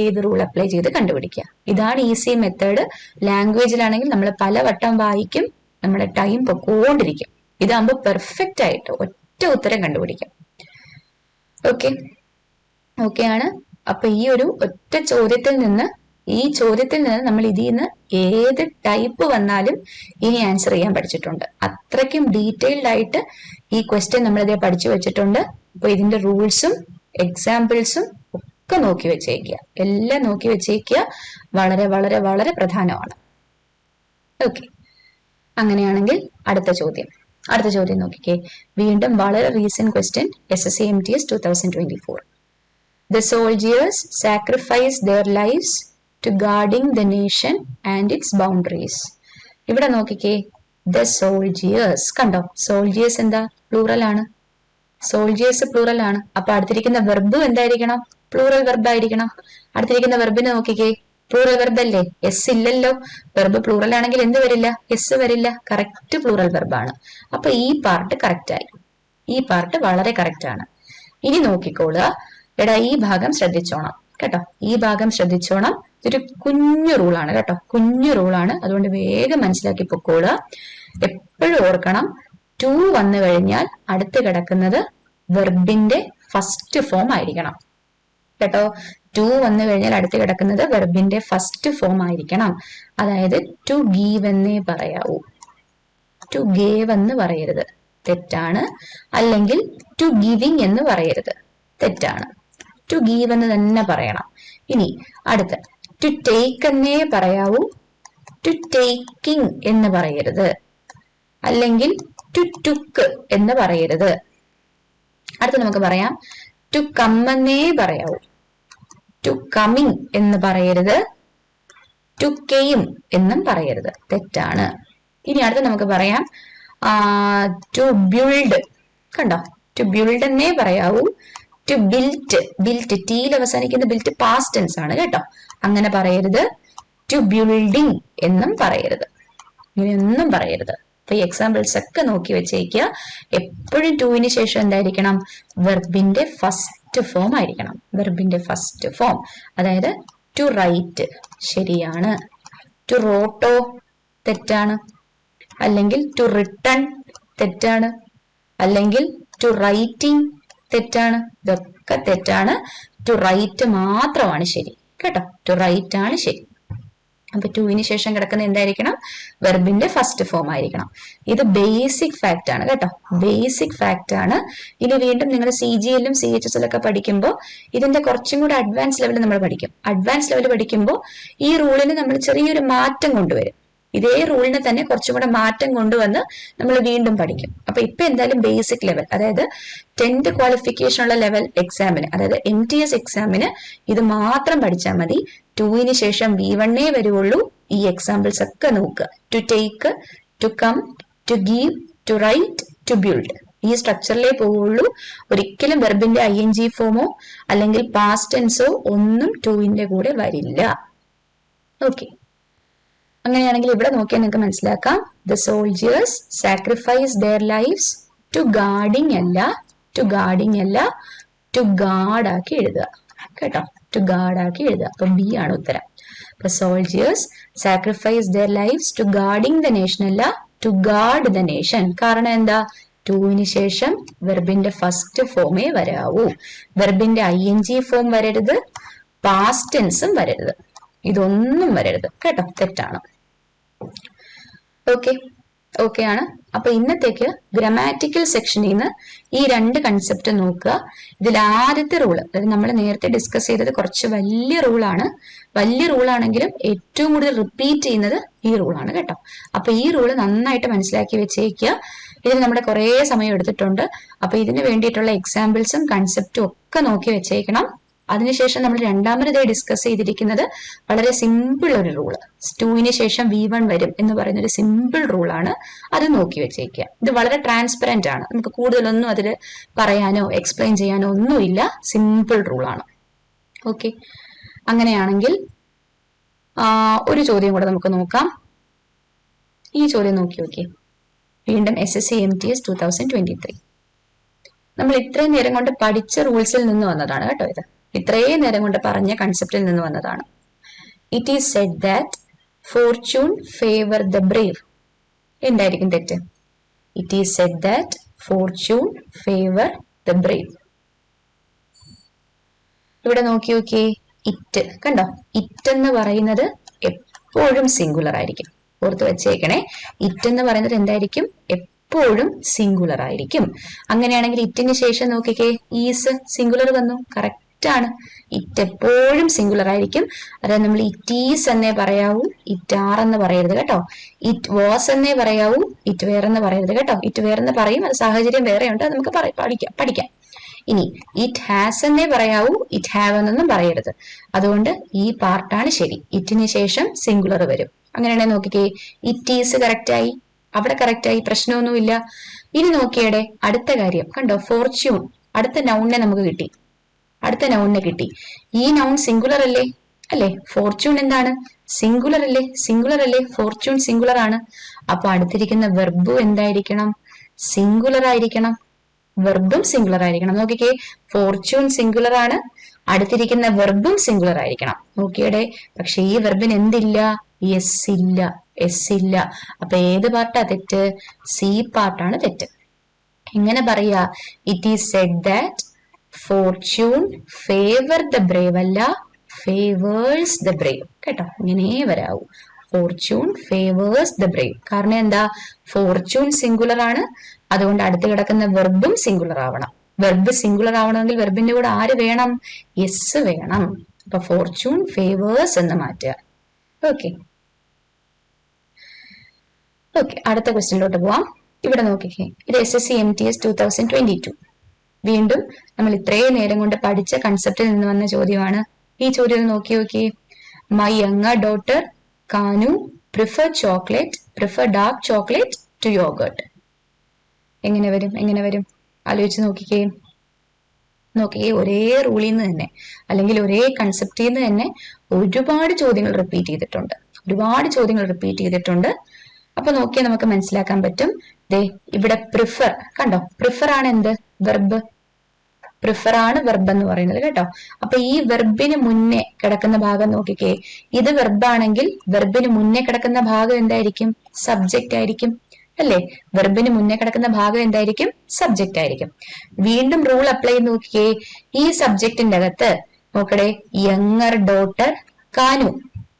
ചെയ്ത് കണ്ടുപിടിക്കുക. ഇതാണ് ഈസി മെത്തേഡ്. ലാംഗ്വേജിലാണെങ്കിൽ നമ്മൾ പലവട്ടം വായിക്കും, നമ്മുടെ ടൈം പൊക്കോണ്ടിരിക്കും. ഇതാകുമ്പോൾ പെർഫെക്റ്റ് ആയിട്ട് ഒറ്റ ഉത്തരം കണ്ടുപിടിക്കാം. ഓക്കെ ആണ്. അപ്പൊ ഈ ഒരു ഒറ്റ ചോദ്യത്തിൽ നിന്ന് നമ്മൾ ഇതിൽ നിന്ന് ഏത് ടൈപ്പ് വന്നാലും ഇനി ആൻസർ ചെയ്യാൻ പഠിച്ചിട്ടുണ്ട്. അത്രയ്ക്കും ഡീറ്റെയിൽഡ് ആയിട്ട് ഈ ക്വസ്റ്റ്യൻ നമ്മളിതേ പഠിച്ചു വെച്ചിട്ടുണ്ട്. അപ്പൊ ഇതിന്റെ റൂൾസും എക്സാമ്പിൾസും ഒക്കെ നോക്കി വെച്ചേക്കുക, എല്ലാം നോക്കി വെച്ചേക്കുക. വളരെ വളരെ വളരെ പ്രധാനമാണ്. ഓക്കെ, അങ്ങനെയാണെങ്കിൽ അടുത്ത ചോദ്യം നോക്കിക്കേ. വീണ്ടും വളരെ recent question, SSC MTS 2024. The soldiers sacrificed their lives to guarding the nation and its boundaries. ഇവിടെ നോക്കിക്കേ, ദ സോൾജിയേഴ്സ്. കണ്ടോ, സോൾജിയേഴ്സ് എന്താ, പ്ലൂറൽ ആണ്. സോൾജിയേഴ്സ് പ്ലൂറൽ ആണ്. അപ്പൊ അടുത്തിരിക്കുന്ന വെർബ് എന്തായിരിക്കണം, പ്ലൂറൽ വെർബ് ആയിരിക്കണം. അടുത്തിരിക്കുന്ന വെർബിനെ നോക്കിക്കേ, പ്ലൂറൽ വെർബ് അല്ലേ, എസ് ഇല്ലല്ലോ. വെർബ് പ്ലൂറൽ ആണെങ്കിൽ എന്ത് വരില്ല, എസ് വരില്ല. കറക്റ്റ് പ്ലൂറൽ വെർബാണ്. അപ്പൊ ഈ പാർട്ട് കറക്റ്റ് ആയി, ഈ പാർട്ട് വളരെ കറക്റ്റ് ആണ്. ഇനി നോക്കിക്കോളുക, എടാ ഈ ഭാഗം ശ്രദ്ധിച്ചോണം കേട്ടോ, ഈ ഭാഗം ശ്രദ്ധിച്ചോണം. ഇതൊരു കുഞ്ഞു റൂളാണ് കേട്ടോ, കുഞ്ഞു റൂളാണ്. അതുകൊണ്ട് വേഗം മനസ്സിലാക്കി പൊക്കോളുക. എപ്പോഴും ഓർക്കണം, ടു വന്നു കഴിഞ്ഞാൽ അടുത്ത് കിടക്കുന്നത് വെർബിന്റെ ഫസ്റ്റ് ഫോം ആയിരിക്കണം കേട്ടോ. ടു വന്നു കഴിഞ്ഞാൽ അടുത്ത് കിടക്കുന്നത് വെർബിന്റെ ഫസ്റ്റ് ഫോം ആയിരിക്കണം. അതായത് ടു ഗീവ് എന്നേ പറയാവൂ, ടു ഗേവ് എന്ന് പറയരുത്, തെറ്റാണ്. അല്ലെങ്കിൽ ടു ഗിവിങ് എന്ന് പറയരുത്, തെറ്റാണ്. ടു ഗീവ് എന്ന് തന്നെ പറയണം. ഇനി അടുത്ത ടു ടേക്ക് എന്നേ പറയാവൂ, ടു ടേക്കിംഗ് എന്ന് പറയരുത്. അല്ലെങ്കിൽ ടു ടുക്ക് എന്ന് പറയരുത്. അടുത്ത നമുക്ക് പറയാം, ടു കം എന്നേ പറയാവൂ, ടു കമ്മിങ് എന്ന് പറയരുത്. ടു കെയിം എന്നും പറയരുത്, തെറ്റാണ്. ഇനി അടുത്ത നമുക്ക് പറയാം, ടു ബിൽഡ്. കണ്ടോ, ടു ബിൽഡ് എന്നേ പറയാവൂ. ടു ബിൽറ്റ്, ബിൽറ്റ് ടീയിൽ അവസാനിക്കുന്ന ബിൽറ്റ് പാസ്റ്റ് ടെൻസ് ആണ് കേട്ടോ, അങ്ങനെ പറയരുത്. ടു ബിൽഡിംഗ് എന്നും പറയരുത്, ഇങ്ങനെയൊന്നും പറയരുത്. അപ്പൊ ഈ എക്സാമ്പിൾസ് ഒക്കെ നോക്കി വെച്ചേക്കുക. എപ്പോഴും ടുവിന് ശേഷം എന്തായിരിക്കണം, വെർബിന്റെ ഫസ്റ്റ് ഫോം ആയിരിക്കണം, വെർബിന്റെ ഫസ്റ്റ് ഫോം. അതായത് ടു റൈറ്റ് ശരിയാണ്, ടു റോട്ടോ തെറ്റാണ്, അല്ലെങ്കിൽ ടു റിട്ടൺ തെറ്റാണ്, അല്ലെങ്കിൽ ടു റൈറ്റിംഗ് തെറ്റാണ്. ഇതൊക്കെ തെറ്റാണ്. ടു റൈറ്റ് മാത്രമാണ് ശരി കേട്ടോ, ടു റൈറ്റ് ആണ് ശരി. അപ്പൊ ടുവിന് ശേഷം കിടക്കുന്ന എന്തായിരിക്കണം, വെർബിന്റെ ഫസ്റ്റ് ഫോം ആയിരിക്കണം. ഇത് ബേസിക് ഫാക്ട് ആണ് കേട്ടോ, ബേസിക് ഫാക്ട് ആണ്. ഇനി വീണ്ടും നിങ്ങൾ CGL-ലും CHS-ലും ഒക്കെ പഠിക്കുമ്പോൾ ഇതിന്റെ കുറച്ചും കൂടെ അഡ്വാൻസ് ലെവൽ നമ്മൾ പഠിക്കും. അഡ്വാൻസ് ലെവൽ പഠിക്കുമ്പോൾ ഈ റൂളിന് നമ്മൾ ചെറിയൊരു മാറ്റം കൊണ്ടുവരും. ഇതേ റൂളിന് തന്നെ കുറച്ചും കൂടെ മാറ്റം കൊണ്ടുവന്ന് നമ്മൾ വീണ്ടും പഠിക്കും. അപ്പൊ ഇപ്പൊ എന്തായാലും ബേസിക് ലെവൽ, അതായത് 10th ക്വാളിഫിക്കേഷൻ ഉള്ള ലെവൽ എക്സാമിന്, അതായത് MTS എക്സാമിന് ഇത് മാത്രം പഠിച്ചാൽ മതി. ടുവിന് ശേഷം V1 വരുവുള്ളൂ. ഈ എക്സാമ്പിൾസ് ഒക്കെ നോക്കുക. To take, to come, to give, to write, to build, ഈ സ്ട്രക്ചറിലേ പോവുള്ളൂ. ഒരിക്കലും വെർബിന്റെ ING ഫോമോ അല്ലെങ്കിൽ പാസ്റ്റ് ടെൻസോ ഒന്നും ടുവിന്റെ കൂടെ വരില്ല. ഓക്കെ, അങ്ങനെയാണെങ്കിൽ ഇവിടെ നോക്കിയാൽ നിങ്ങൾക്ക് മനസ്സിലാക്കാം, the soldiers sacrifice their lifes to guarding അല്ല, ടു ഗാർഡിങ് അല്ല, ടു ഗാർഡ് ആക്കി എഴുതുക കേട്ടോ, ടു ഗാർഡ് ആക്കി എഴുതുക. അപ്പൊ B ആണ് ഉത്തരം. അപ്പൊ soldiers sacrifice their lifes to guarding the nation അല്ല, ടു ഗാർഡ് ദ നേഷൻ. കാരണം എന്താ, ടുവിന് ശേഷം വെർബിന്റെ ഫസ്റ്റ് ഫോമേ വരാവൂ. വെർബിന്റെ ING ഫോം വരരുത്, പാസ്റ്റ് ടെൻസും വരരുത്, ഇതൊന്നും വരരുത് കേട്ടോ, തെറ്റാണ്. ഓക്കെ ആണ്. അപ്പൊ ഇന്നത്തേക്ക് ഗ്രാമാറ്റിക്കൽ സെക്ഷനിൽ നിന്ന് ഈ രണ്ട് കൺസെപ്റ്റ് നോക്കുക. ഇതിൽ ആദ്യത്തെ റൂള്, അതായത് നമ്മൾ നേരത്തെ ഡിസ്കസ് ചെയ്തത് കുറച്ച് വലിയ റൂളാണ്. വലിയ റൂളാണെങ്കിലും ഏറ്റവും കൂടുതൽ റിപ്പീറ്റ് ചെയ്യുന്നത് ഈ റൂളാണ് കേട്ടോ. അപ്പൊ ഈ റൂള് നന്നായിട്ട് മനസ്സിലാക്കി വെച്ചേക്കുക. ഇതിന് നമ്മുടെ കുറേ സമയം എടുത്തിട്ടുണ്ട്. അപ്പൊ ഇതിന് വേണ്ടിയിട്ടുള്ള എക്സാമ്പിൾസും കൺസെപ്റ്റും ഒക്കെ നോക്കി വെച്ചേക്കണം. അതിനുശേഷം നമ്മൾ രണ്ടാമതായി ഡിസ്കസ് ചെയ്തിരിക്കുന്നത് വളരെ സിമ്പിൾ ഒരു റൂള്, ടുവിന് ശേഷം V1 വരും എന്ന് പറയുന്ന ഒരു സിമ്പിൾ റൂളാണ്. അത് നോക്കി വെച്ചേക്കുക. ഇത് വളരെ ട്രാൻസ്പെറന്റ് ആണ്, നമുക്ക് കൂടുതലൊന്നും അതിൽ പറയാനോ എക്സ്പ്ലെയിൻ ചെയ്യാനോ ഒന്നുമില്ല, സിമ്പിൾ റൂളാണ്. ഓക്കെ, അങ്ങനെയാണെങ്കിൽ ഒരു ചോദ്യം കൂടെ നമുക്ക് നോക്കാം. ഈ ചോദ്യം നോക്കി. വീണ്ടും SSC MTS 2023. നമ്മൾ ഇത്രയും നേരം കൊണ്ട് പഠിച്ച റൂൾസിൽ നിന്ന് വന്നതാണ് കേട്ടോ. ഇത് ഇത്രയും നേരം കൊണ്ട് പറഞ്ഞ കൺസെപ്റ്റിൽ നിന്ന് വന്നതാണ്. It is said that fortune favour the Brave. എന്തായിരിക്കും തെറ്റ്? It is said that fortune favour the Brave. ഇവിടെ നോക്കിയേ, ഇറ്റ് കണ്ടോ, ഇറ്റ് എന്ന് പറയുന്നത് എപ്പോഴും സിംഗുലർ ആയിരിക്കും. ഓർത്ത് വെച്ചേക്കണേ, ഇറ്റ് എന്ന് പറയുന്നത് എന്തായിരിക്കും, എപ്പോഴും സിംഗുലർ ആയിരിക്കും. അങ്ങനെയാണെങ്കിൽ ഇറ്റിന് ശേഷം നോക്കിക്കേ, ഈസ് സിംഗുലർ വന്നു, കറക്റ്റ് ആണ്. ഇറ്റ് എപ്പോഴും സിംഗുലർ ആയിരിക്കും. അതായത് നമ്മൾ ഇറ്റ് ഈസ് എന്നേ പറയാവൂ, ഇറ്റ് ആർ എന്ന് പറയരുത് കേട്ടോ. ഇറ്റ് വാസ് എന്നേ പറയാവൂ, ഇറ്റ് വേർ എന്ന് പറയരുത് കേട്ടോ. ഇറ്റ് വേർ എന്ന് പറയും, അത് സാഹചര്യം വേറെയുണ്ട്, അത് നമുക്ക് പഠിക്കാം. ഇനി ഇറ്റ് ഹാസ് എന്നേ പറയാവൂ, ഇറ്റ് ഹാവ് എന്നൊന്നും പറയരുത്. അതുകൊണ്ട് ഈ പാർട്ടാണ് ശരി. ഇറ്റിന് ശേഷം സിംഗുലർ വരും. അങ്ങനെയാണെങ്കിൽ നോക്കിക്കേ, ഇറ്റ് ഈസ് കറക്റ്റ് ആയി. അവിടെ കറക്റ്റ് ആയി, പ്രശ്നമൊന്നുമില്ല. ഇനി നോക്കിയടെ അടുത്ത കാര്യം കണ്ടോ, ഫോർച്യൂൺ അടുത്ത നൗണിനെ നമുക്ക് കിട്ടി, അടുത്ത നൗണിനെ കിട്ടി. ഈ നൗൺ സിംഗുലർ അല്ലേ? അല്ലെ? ഫോർച്യൂൺ എന്താണ്? സിംഗുലർ അല്ലേ? സിംഗുലർ അല്ലേ? ഫോർച്യൂൺ സിംഗുലർ ആണ്. അപ്പൊ അടുത്തിരിക്കുന്ന വെർബും എന്തായിരിക്കണം? സിംഗുലർ ആയിരിക്കണം. വെർബും സിംഗുലർ ആയിരിക്കണം. നോക്കിക്കേ, ഫോർച്യൂൺ സിംഗുലർ ആണ്, അടുത്തിരിക്കുന്ന വെർബും സിംഗുലർ ആയിരിക്കണം. നോക്കിയടെ, പക്ഷെ ഈ വെർബിന് എന്തില്ല? എസ് ഇല്ല, എസ് ഇല്ല. അപ്പൊ ഏത് പാർട്ടാ തെറ്റ്? സി പാർട്ടാണ് തെറ്റ്. എങ്ങനെ പറയാ? It is said that fortune favour the brave അല്ല, ഫേവേഴ്സ് ദ ബ്രേവ്. കേട്ടോ, ഇങ്ങനെ വരാവൂ. Fortune favours the brave. കാരണം എന്താ? ഫോർച്യൂൺ സിംഗുലർ ആണ്, അതുകൊണ്ട് അടുത്ത് കിടക്കുന്ന വെർബും സിംഗുലർ ആവണം. വെർബ് സിംഗുലർ ആവണമെങ്കിൽ വെർബിന്റെ കൂടെ ആര് വേണം? എസ് വേണം. അപ്പൊ ഫോർച്യൂൺ ഫേവേഴ്സ് എന്ന് മാറ്റുക. ഓക്കെ ഓക്കെ, അടുത്ത ക്വസ്റ്റ്യനിലോട്ട് പോവാം. ഇവിടെ നോക്കിക്കേ, ഇത് SSC MTS 2022. വീണ്ടും നമ്മൾ ഇത്രയും നേരം കൊണ്ട് പഠിച്ച കൺസെപ്റ്റിൽ നിന്ന് വന്ന ചോദ്യമാണ്. ഈ ചോദ്യം നോക്കി. My younger daughter Kanu prefer dark chocolate to yogurt. എങ്ങനെ വരും? ആലോചിച്ച് നോക്കിക്കേ. ഒരേ റൂളിൽ നിന്ന് തന്നെ, അല്ലെങ്കിൽ ഒരേ കൺസെപ്റ്റിൽ നിന്ന് തന്നെ ഒരുപാട് ചോദ്യങ്ങൾ റിപ്പീറ്റ് ചെയ്തിട്ടുണ്ട്. അപ്പൊ നോക്കിയാൽ നമുക്ക് മനസ്സിലാക്കാൻ പറ്റും. ദേ ഇവിടെ പ്രിഫർ കണ്ടോ, പ്രിഫർ ആണ് എന്ത്? വെർബ്. പ്രിഫർ ആണ് വെർബ് എന്ന് പറയുന്നത് കേട്ടോ. അപ്പൊ ഈ വെർബിന് മുന്നേ കിടക്കുന്ന ഭാഗം നോക്കിക്കേ. ഇത് വെർബാണെങ്കിൽ വെർബിന് മുന്നേ കിടക്കുന്ന ഭാഗം എന്തായിരിക്കും? സബ്ജക്റ്റ് ആയിരിക്കും, അല്ലേ? വെർബിന് മുന്നേ കിടക്കുന്ന ഭാഗം എന്തായിരിക്കും? സബ്ജക്റ്റ് ആയിരിക്കും. വീണ്ടും റൂൾ അപ്ലൈ ചെയ്ത് നോക്കിക്കേ. ഈ സബ്ജക്റ്റിന്റെ അകത്ത് നോക്കടേ, യങ്ങർ ഡോട്ടർ കാനു.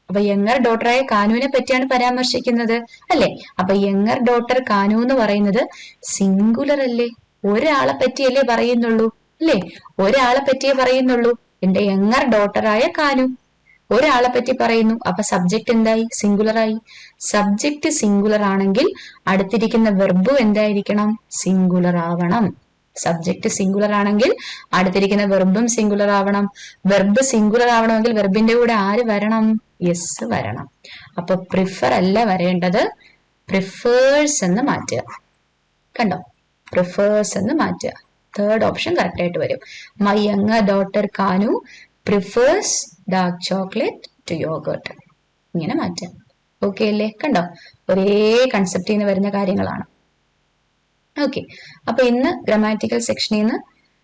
അപ്പൊ യങ്ങർ ഡോട്ടറായ കാനുവിനെ പറ്റിയാണ് പരാമർശിക്കുന്നത്, അല്ലെ? അപ്പൊ യങ്ങർ ഡോട്ടർ കാനു എന്ന് പറയുന്നത് സിംഗുലർ അല്ലേ? ഒരാളെ പറ്റിയല്ലേ പറയുന്നുള്ളൂ, അല്ലേ? ഒരാളെ പറ്റിയേ പറയുന്നുള്ളൂ. എന്റെ യങ്ങർ ഡോട്ടറായ കാനു, ഒരാളെ പറ്റി പറയുന്നു. അപ്പൊ സബ്ജക്ട് എന്തായി? സിംഗുലർ ആയി. സബ്ജക്ട് സിംഗുലർ ആണെങ്കിൽ അടുത്തിരിക്കുന്ന വെർബും എന്തായിരിക്കണം? സിംഗുലർ ആവണം. സബ്ജക്ട് സിംഗുലർ ആണെങ്കിൽ അടുത്തിരിക്കുന്ന വെർബും സിംഗുലർ ആവണം. വെർബ് സിംഗുലർ ആവണമെങ്കിൽ വെർബിന്റെ കൂടെ ആര് വരണം? യെസ് വരണം. അപ്പൊ പ്രിഫർ അല്ല വരേണ്ടത്, പ്രിഫേഴ്സ് എന്ന് മാറ്റുക. കണ്ടോ, പ്രിഫേഴ്സ് എന്ന് മാറ്റുക. തേർഡ് ഓപ്ഷൻ കറക്റ്റ് ആയിട്ട് വരും. My younger daughter Kanu prefers dark chocolate to yogurt. ഇങ്ങനെ മാറ്റാം. ഓക്കെ അല്ലേ? കണ്ടോ, ഒരേ കൺസെപ്റ്റിൽ നിന്ന് വരുന്ന കാര്യങ്ങളാണ്. ഓക്കെ, അപ്പൊ ഇന്ന് ഗ്രാമാറ്റിക്കൽ സെക്ഷനിൽ നിന്ന്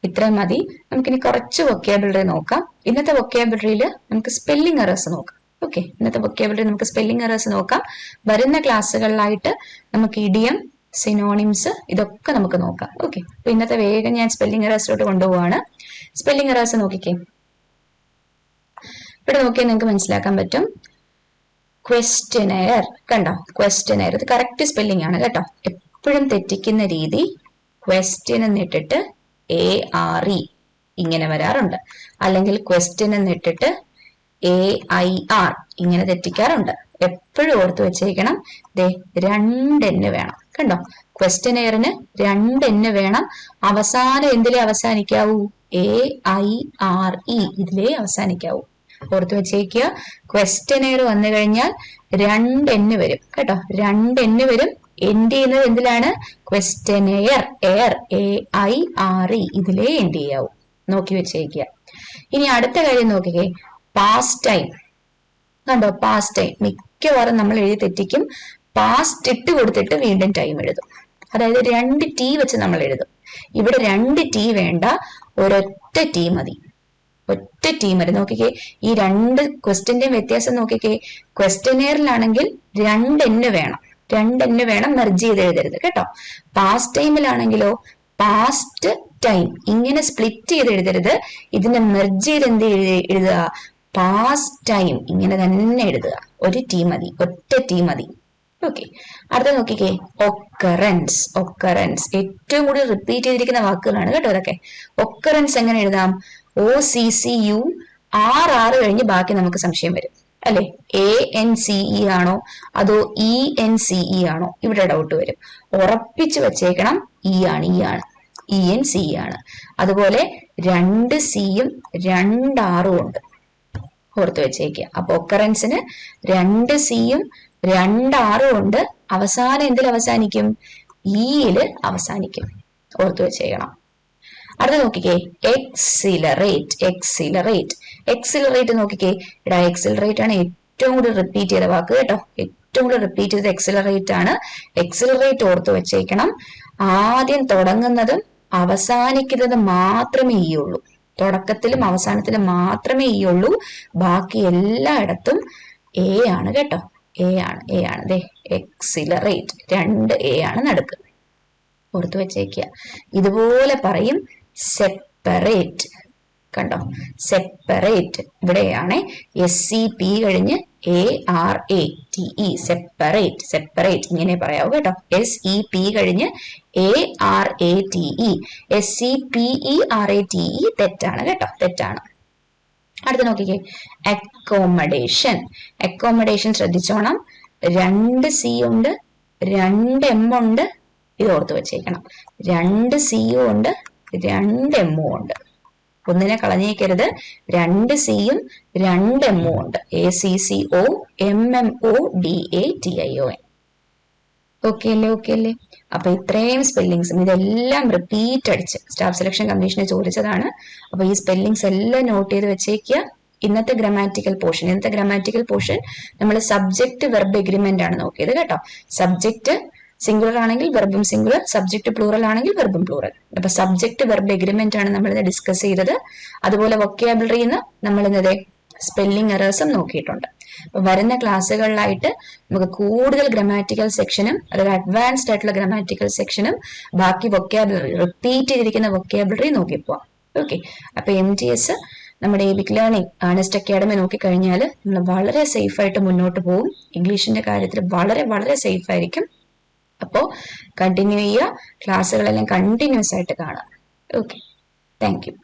ഇത്രയും മതി. നമുക്കിനി കുറച്ച് വൊക്കാബുലറി നോക്കാം. ഇന്നത്തെ വൊക്കാബുലറിയിൽ നമുക്ക് സ്പെല്ലിംഗ് എറേഴ്സ് നോക്കാം. ഓക്കെ, ഇന്നത്തെ വൊക്കാബുലറി നമുക്ക് സ്പെല്ലിംഗ് എറേഴ്സ് നോക്കാം. വരുന്ന ക്ലാസ്സുകളിലായിട്ട് നമുക്ക് ഇഡിയം, സിനോണിംസ് ഇതൊക്കെ നമുക്ക് നോക്കാം. ഓക്കെ, അപ്പൊ ഇന്നത്തെ വേഗം ഞാൻ സ്പെല്ലിംഗ് എറേഴ്സിലോട്ട് കൊണ്ടുപോവാണ്. സ്പെല്ലിംഗ് എറേഴ്സ് നോക്കിക്കേ. ഇവിടെ നോക്കിയാൽ നിങ്ങൾക്ക് മനസ്സിലാക്കാൻ പറ്റും. ക്വസ്റ്റ്യനെയർ കണ്ടോ, ക്വസ്റ്റ്യനെയർ ഇത് കറക്റ്റ് സ്പെല്ലിംഗ് ആണ് കേട്ടോ. എപ്പോഴും തെറ്റിക്കുന്ന രീതി ക്വസ്റ്റ്യൻ എന്നിട്ടിട്ട് ARE ഇങ്ങനെ വരാറുണ്ട്, അല്ലെങ്കിൽ ക്വസ്റ്റ്യൻ എന്നിട്ടിട്ട് AIR ഇങ്ങനെ തെറ്റിക്കാറുണ്ട്. എപ്പോഴും ഓർത്ത് വെച്ചേക്കണം. ദേ 2 N വേണം. കണ്ടോ, ക്വസ്റ്റ്യനെയറിന് 2 N വേണം. അവസാനം എന്തിലേ അവസാനിക്കാവൂ? AIRE ഇതിലേ അവസാനിക്കാവൂ. ഓർത്ത് വെച്ചേക്കുക. ക്വസ്റ്റ്യനെയർ വന്നു കഴിഞ്ഞാൽ 2 N വരും കേട്ടോ. 2 N വരും. എൻഡ് ചെയ്യുന്നത് എന്തിലാണ്? ക്വസ്റ്റ്യനെയർ, എയർ, AIRE ഇതിലേ എൻഡ് ചെയ്യാവൂ. നോക്കി വെച്ചേക്കുക. ഇനി അടുത്ത കാര്യം നോക്കിക്കേ, പാസ്റ്റ് ടൈം കണ്ടോ. പാസ്റ്റ് ടൈം മിക്കവാറും നമ്മൾ എഴുതി തെറ്റിക്കും. പാസ്റ്റ് ഇട്ട് കൊടുത്തിട്ട് വീണ്ടും ടൈം എഴുതും. അതായത് 2 T വെച്ച് നമ്മൾ എഴുതും. ഇവിടെ 2 T വേണ്ട, ഒരൊറ്റ T മതി. ഒറ്റ T മതി. നോക്കിക്കേ, ഈ 2 ക്വസ്റ്റ്യന്റെയും വ്യത്യാസം നോക്കിക്കേ. ക്വസ്റ്റ്യനെയറിലാണെങ്കിൽ 2 N വേണം, 2 N വേണം, മെർജ് ചെയ്ത് എഴുതരുത് കേട്ടോ. പാസ്റ്റ് ടൈമിലാണെങ്കിലോ പാസ്റ്റ് ടൈം ഇങ്ങനെ സ്പ്ലിറ്റ് ചെയ്ത് എഴുതരുത്. ഇതിനെ മെർജ് ചെയ്ത് എന്ത് എഴുതുക? പാസ്റ്റ് ടൈം ഇങ്ങനെ തന്നെ എഴുതുക. ഒരു T മതി, ഒറ്റ T മതി. ഓക്കെ, അടുത്ത നോക്കിക്കേ, ഒക്കറൻസ്. ഒക്കറൻസ് ഏറ്റവും കൂടുതൽ റിപ്പീറ്റ് ചെയ്തിരിക്കുന്ന വാക്കുകളാണ് കേട്ടോ ഇതൊക്കെ. ഒക്കറൻസ് എങ്ങനെ എഴുതാം? OCCURR കഴിഞ്ഞ് ബാക്കി നമുക്ക് സംശയം വരും, അല്ലെ? ANCE ആണോ അതോ ENCE ആണോ? ഇവിടെ ഡൗട്ട് വരും. ഉറപ്പിച്ചു വെച്ചേക്കണം, ആണ്. ENCE ആണ്. അതുപോലെ 2 Cയും 2 Rഉം ഉണ്ട്. ഓർത്ത് വെച്ചേക്കുക. അപ്പൊ ഒക്കറൻസിന് 2 സിയും 2 ആറും ഉണ്ട്. അവസാനം എന്തിൽ അവസാനിക്കും? ഇയില് അവസാനിക്കും. ഓർത്ത് വെച്ചേക്കണം. അടുത്ത നോക്കിക്കേ, എക്സിലറേറ്റ്. എക്സിലറേറ്റ് എക്സിലറേറ്റ് നോക്കിക്കേ. ഇവിടെ എക്സിലറേറ്റ് ആണ് ഏറ്റവും കൂടുതൽ റിപ്പീറ്റ് ചെയ്ത വാക്ക് കേട്ടോ. ഏറ്റവും കൂടുതൽ റിപ്പീറ്റ് ചെയ്ത എക്സിലറേറ്റ് ആണ്. എക്സിലറേറ്റ് ഓർത്ത് വെച്ചേക്കണം. ആദ്യം തുടങ്ങുന്നതും അവസാനിക്കുന്നതും മാത്രമേ ഈ ഉള്ളൂ. തുടക്കത്തിലും അവസാനത്തിലും മാത്രമേ ഈ ഉള്ളൂ. ബാക്കി എല്ലായിടത്തും എ ആണ് കേട്ടോ. എ ആണ്. ദേ എക്സിലറേറ്റ് 2 എ ആണ് നടുക്ക്. ഓർത്ത് വെച്ചേക്കുക. ഇതുപോലെ പറയും സെപ്പറേറ്റ്. കണ്ടോ, സെപ്പറേറ്റ്. ഇവിടെയാണ് SEP കഴിഞ്ഞ് ARATE. സെപ്പറേറ്റ്. സെപ്പറേറ്റ് ഇങ്ങനെ പറയാവൂ കേട്ടോ. SEP കഴിഞ്ഞ് ARATE. SEPERATE തെറ്റാണ് കേട്ടോ, തെറ്റാണ്. അടുത്ത നോക്കിക്കേ, അക്കോമഡേഷൻ. അക്കോമഡേഷൻ ശ്രദ്ധിച്ചോണം. 2 സി ഉണ്ട്, 2 എം ഉണ്ട്. ഇത് ഓർത്ത് വെച്ചേക്കണം. 2 സിയും ഉണ്ട്, 2 എമ്മും ഉണ്ട്. ഒന്നിനെ കളഞ്ഞേക്കരുത്. 2 സിയും 2 എമ്മും ഉണ്ട്. ACCOMMODATION. ഓക്കെ അല്ലേ? അപ്പൊ ഇത്രയും സ്പെല്ലിങ്സും ഇതെല്ലാം റിപ്പീറ്റ് അടിച്ച് സ്റ്റാഫ് സെലക്ഷൻ കമ്മീഷനെ ചോദിച്ചതാണ്. അപ്പൊ ഈ സ്പെല്ലിങ്സ് എല്ലാം നോട്ട് ചെയ്ത് വെച്ചേക്കുക. ഇന്നത്തെ ഗ്രാമാറ്റിക്കൽ പോർഷൻ നമ്മൾ സബ്ജക്ട് വെർബ് എഗ്രിമെന്റ് ആണ് നോക്കിയത് കേട്ടോ. സബ്ജക്ട് സിംഗുലർ ആണെങ്കിൽ വെർബും സിംഗുലർ, സബ്ജക്ട് പ്ലൂറൽ ആണെങ്കിൽ വെർബും പ്ലൂറൽ. അപ്പൊ സബ്ജക്ട് വെർബ് എഗ്രിമെന്റ് ആണ് നമ്മൾ ഇന്ന് ഡിസ്കസ് ചെയ്തത്. അതുപോലെ വൊക്കാബുലറിന്ന് നമ്മൾ ഇന്നത്തെ സ്പെല്ലിംഗ് എറേഴ്സും നോക്കിയിട്ടുണ്ട്. അപ്പൊ വരുന്ന ക്ലാസ്സുകളിലായിട്ട് നമുക്ക് കൂടുതൽ ഗ്രാമാറ്റിക്കൽ സെക്ഷനും അതായത് അഡ്വാൻസ്ഡ് ആയിട്ടുള്ള ഗ്രാമാറ്റിക്കൽ സെക്ഷനും ബാക്കി വൊക്കാബുലറി റിപ്പീറ്റ് ചെയ്തിരിക്കുന്ന വൊക്കാബുലറി നോക്കി പോവാം. ഓക്കെ. അപ്പൊ MTS നമ്മുടെ എബിക് ലേണിംഗ് ഏണസ്റ്റ് അക്കാഡമി നോക്കിക്കഴിഞ്ഞാൽ നമ്മൾ വളരെ സേഫ് ആയിട്ട് മുന്നോട്ട് പോകും. ഇംഗ്ലീഷിന്റെ കാര്യത്തിൽ വളരെ വളരെ സേഫ് ആയിരിക്കും. അപ്പോൾ കണ്ടിന്യൂ ചെയ്യുക. ക്ലാസ്സുകളെല്ലാം കണ്ടിന്യൂസ് ആയിട്ട് കാണാം. Okay, thank you.